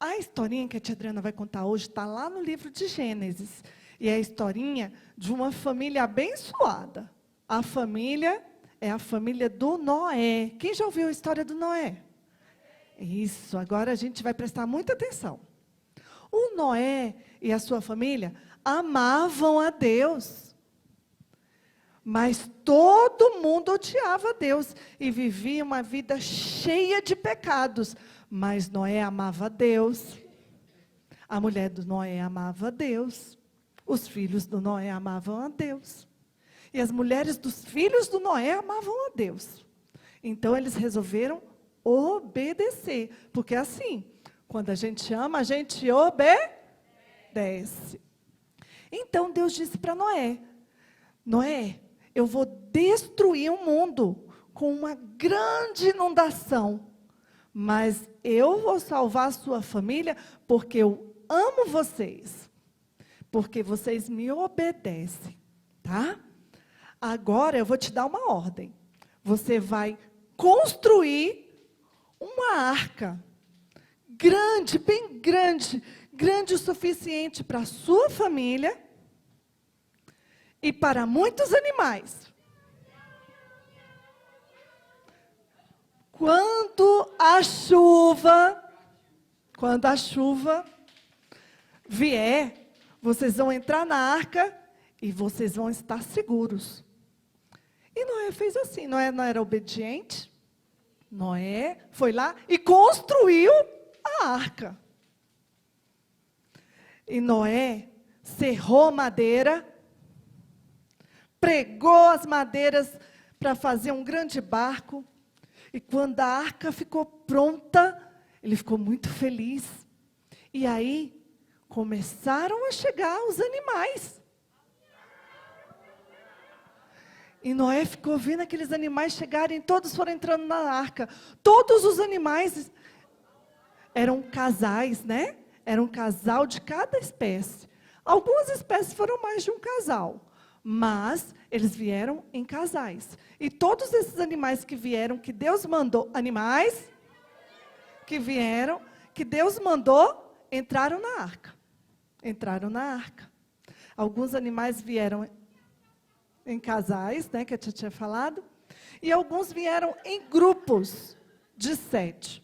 A historinha que a tia Adriana vai contar hoje está lá no livro de Gênesis. E é a historinha de uma família abençoada. A família é a família do Noé. Quem já ouviu a história do Noé? Isso, agora a gente vai prestar muita atenção. O Noé e a sua família amavam a Deus. Mas todo mundo odiava a Deus e vivia uma vida cheia de pecados. Mas Noé amava a Deus. A mulher do Noé amava a Deus. Os filhos do Noé amavam a Deus. E as mulheres dos filhos do Noé amavam a Deus. Então eles resolveram obedecer. Porque assim, quando a gente ama, a gente obedece. Então Deus disse para Noé: Noé, eu vou destruir o mundo com uma grande inundação. Mas eu vou salvar a sua família porque eu amo vocês. Porque vocês me obedecem, tá? Agora eu vou te dar uma ordem. Você vai construir uma arca grande, bem grande, grande o suficiente para a sua família e para muitos animais. Quando a chuva vier, vocês vão entrar na arca e vocês vão estar seguros. E Noé fez assim. Noé não era obediente. Noé foi lá e construiu a arca. E Noé serrou madeira, pregou as madeiras para fazer um grande barco. E quando a arca ficou pronta, ele ficou muito feliz. E aí, começaram a chegar os animais. E Noé ficou vendo aqueles animais chegarem, todos foram entrando na arca. Todos os animais eram casais, né? Era um casal de cada espécie. Algumas espécies foram mais de um casal. Mas eles vieram em casais. E todos esses animais que vieram, que Deus mandou, animais que vieram, que Deus mandou, entraram na arca. Entraram na arca. Alguns animais vieram em casais, né, que eu tinha falado, e alguns vieram em grupos de 7.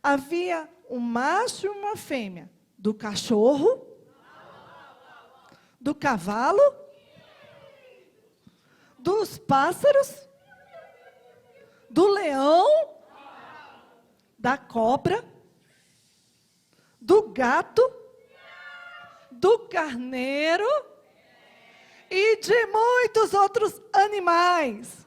Havia um macho e uma fêmea, do cachorro, do cavalo, dos pássaros, do leão, da cobra, do gato, do carneiro e de muitos outros animais.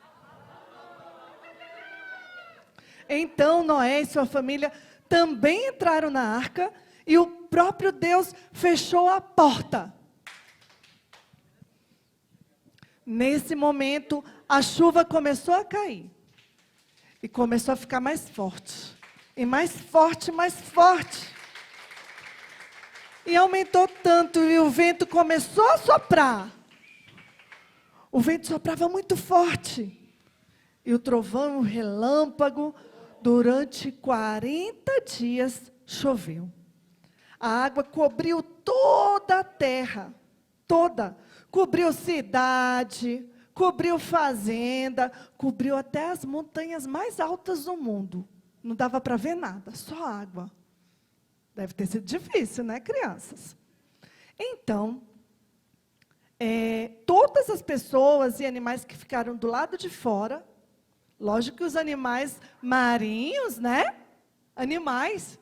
Então Noé e sua família também entraram na arca e o próprio Deus fechou a porta. Nesse momento, a chuva começou a cair. E começou a ficar mais forte. E mais forte, mais forte. E aumentou tanto, e o vento começou a soprar. O vento soprava muito forte. E o trovão, o relâmpago, durante 40 dias choveu. A água cobriu toda a terra, toda. Cobriu cidade, cobriu fazenda, cobriu até as montanhas mais altas do mundo. Não dava para ver nada, só água. Deve ter sido difícil, né, crianças? Então, todas as pessoas e animais que ficaram do lado de fora, lógico que os animais marinhos, né? Animais.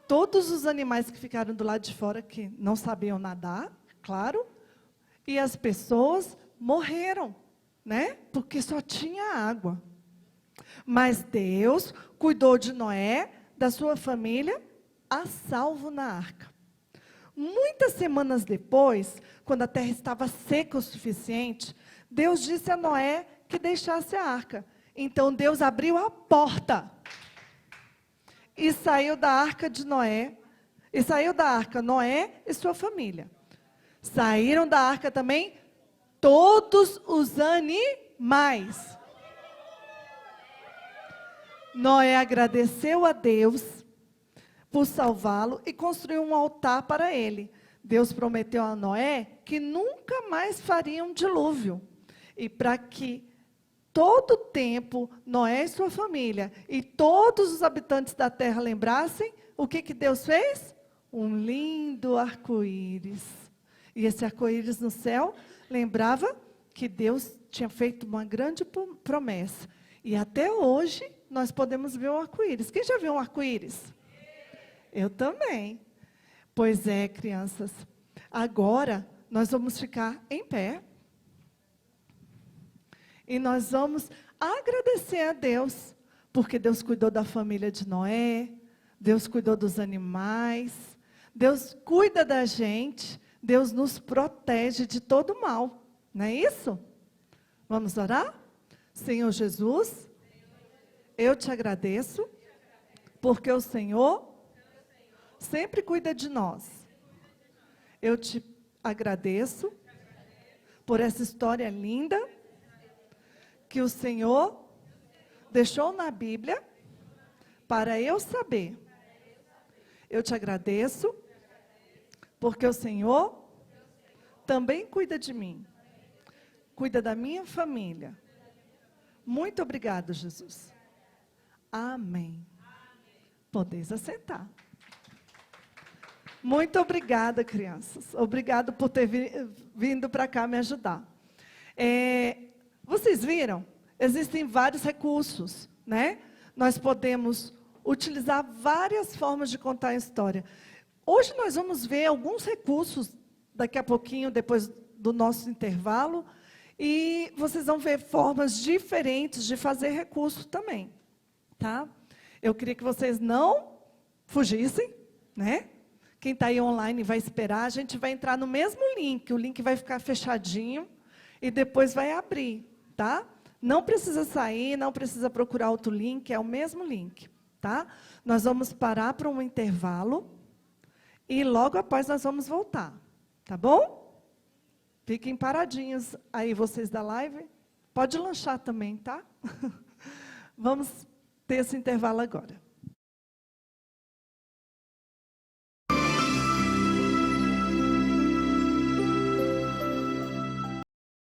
Todos os animais que ficaram do lado de fora, que não sabiam nadar, claro, e as pessoas morreram, né? Porque só tinha água. Mas Deus cuidou de Noé, da sua família, a salvo na arca. Muitas semanas depois, quando a terra estava seca o suficiente, Deus disse a Noé que deixasse a arca. Então Deus abriu a porta e saiu da arca de Noé, e saiu da arca Noé e sua família. Saíram da arca também todos os animais. Noé agradeceu a Deus por salvá-lo e construiu um altar para ele. Deus prometeu a Noé que nunca mais faria um dilúvio. E para que todo o tempo Noé e sua família e todos os habitantes da terra lembrassem, o que Deus fez? Um lindo arco-íris. E esse arco-íris no céu lembrava que Deus tinha feito uma grande promessa. E até hoje nós podemos ver um arco-íris. Quem já viu um arco-íris? Eu também. Pois é, crianças. Agora nós vamos ficar em pé. E nós vamos agradecer a Deus, porque Deus cuidou da família de Noé, Deus cuidou dos animais, Deus cuida da gente, Deus nos protege de todo mal. Não é isso? Vamos orar? Senhor Jesus, eu te agradeço, porque o Senhor sempre cuida de nós. Eu te agradeço por essa história linda que o Senhor deixou na Bíblia para eu saber. Eu te agradeço porque o Senhor também cuida de mim. Cuida da minha família. Muito obrigado, Jesus. Amém. Podeis assentar. Muito obrigada, crianças. Obrigado por ter vindo para cá me ajudar. Vocês viram? Existem vários recursos, né? Nós podemos utilizar várias formas de contar a história. Hoje nós vamos ver alguns recursos, daqui a pouquinho, depois do nosso intervalo, e vocês vão ver formas diferentes de fazer recurso também, tá? Eu queria que vocês não fugissem, né? Quem está aí online vai esperar, a gente vai entrar no mesmo link, o link vai ficar fechadinho e depois vai abrir, tá? Não precisa sair, não precisa procurar outro link, é o mesmo link, tá? Nós vamos parar para um intervalo e logo após nós vamos voltar, tá bom? Fiquem paradinhos aí vocês da live. Pode lanchar também, tá? Vamos ter esse intervalo agora.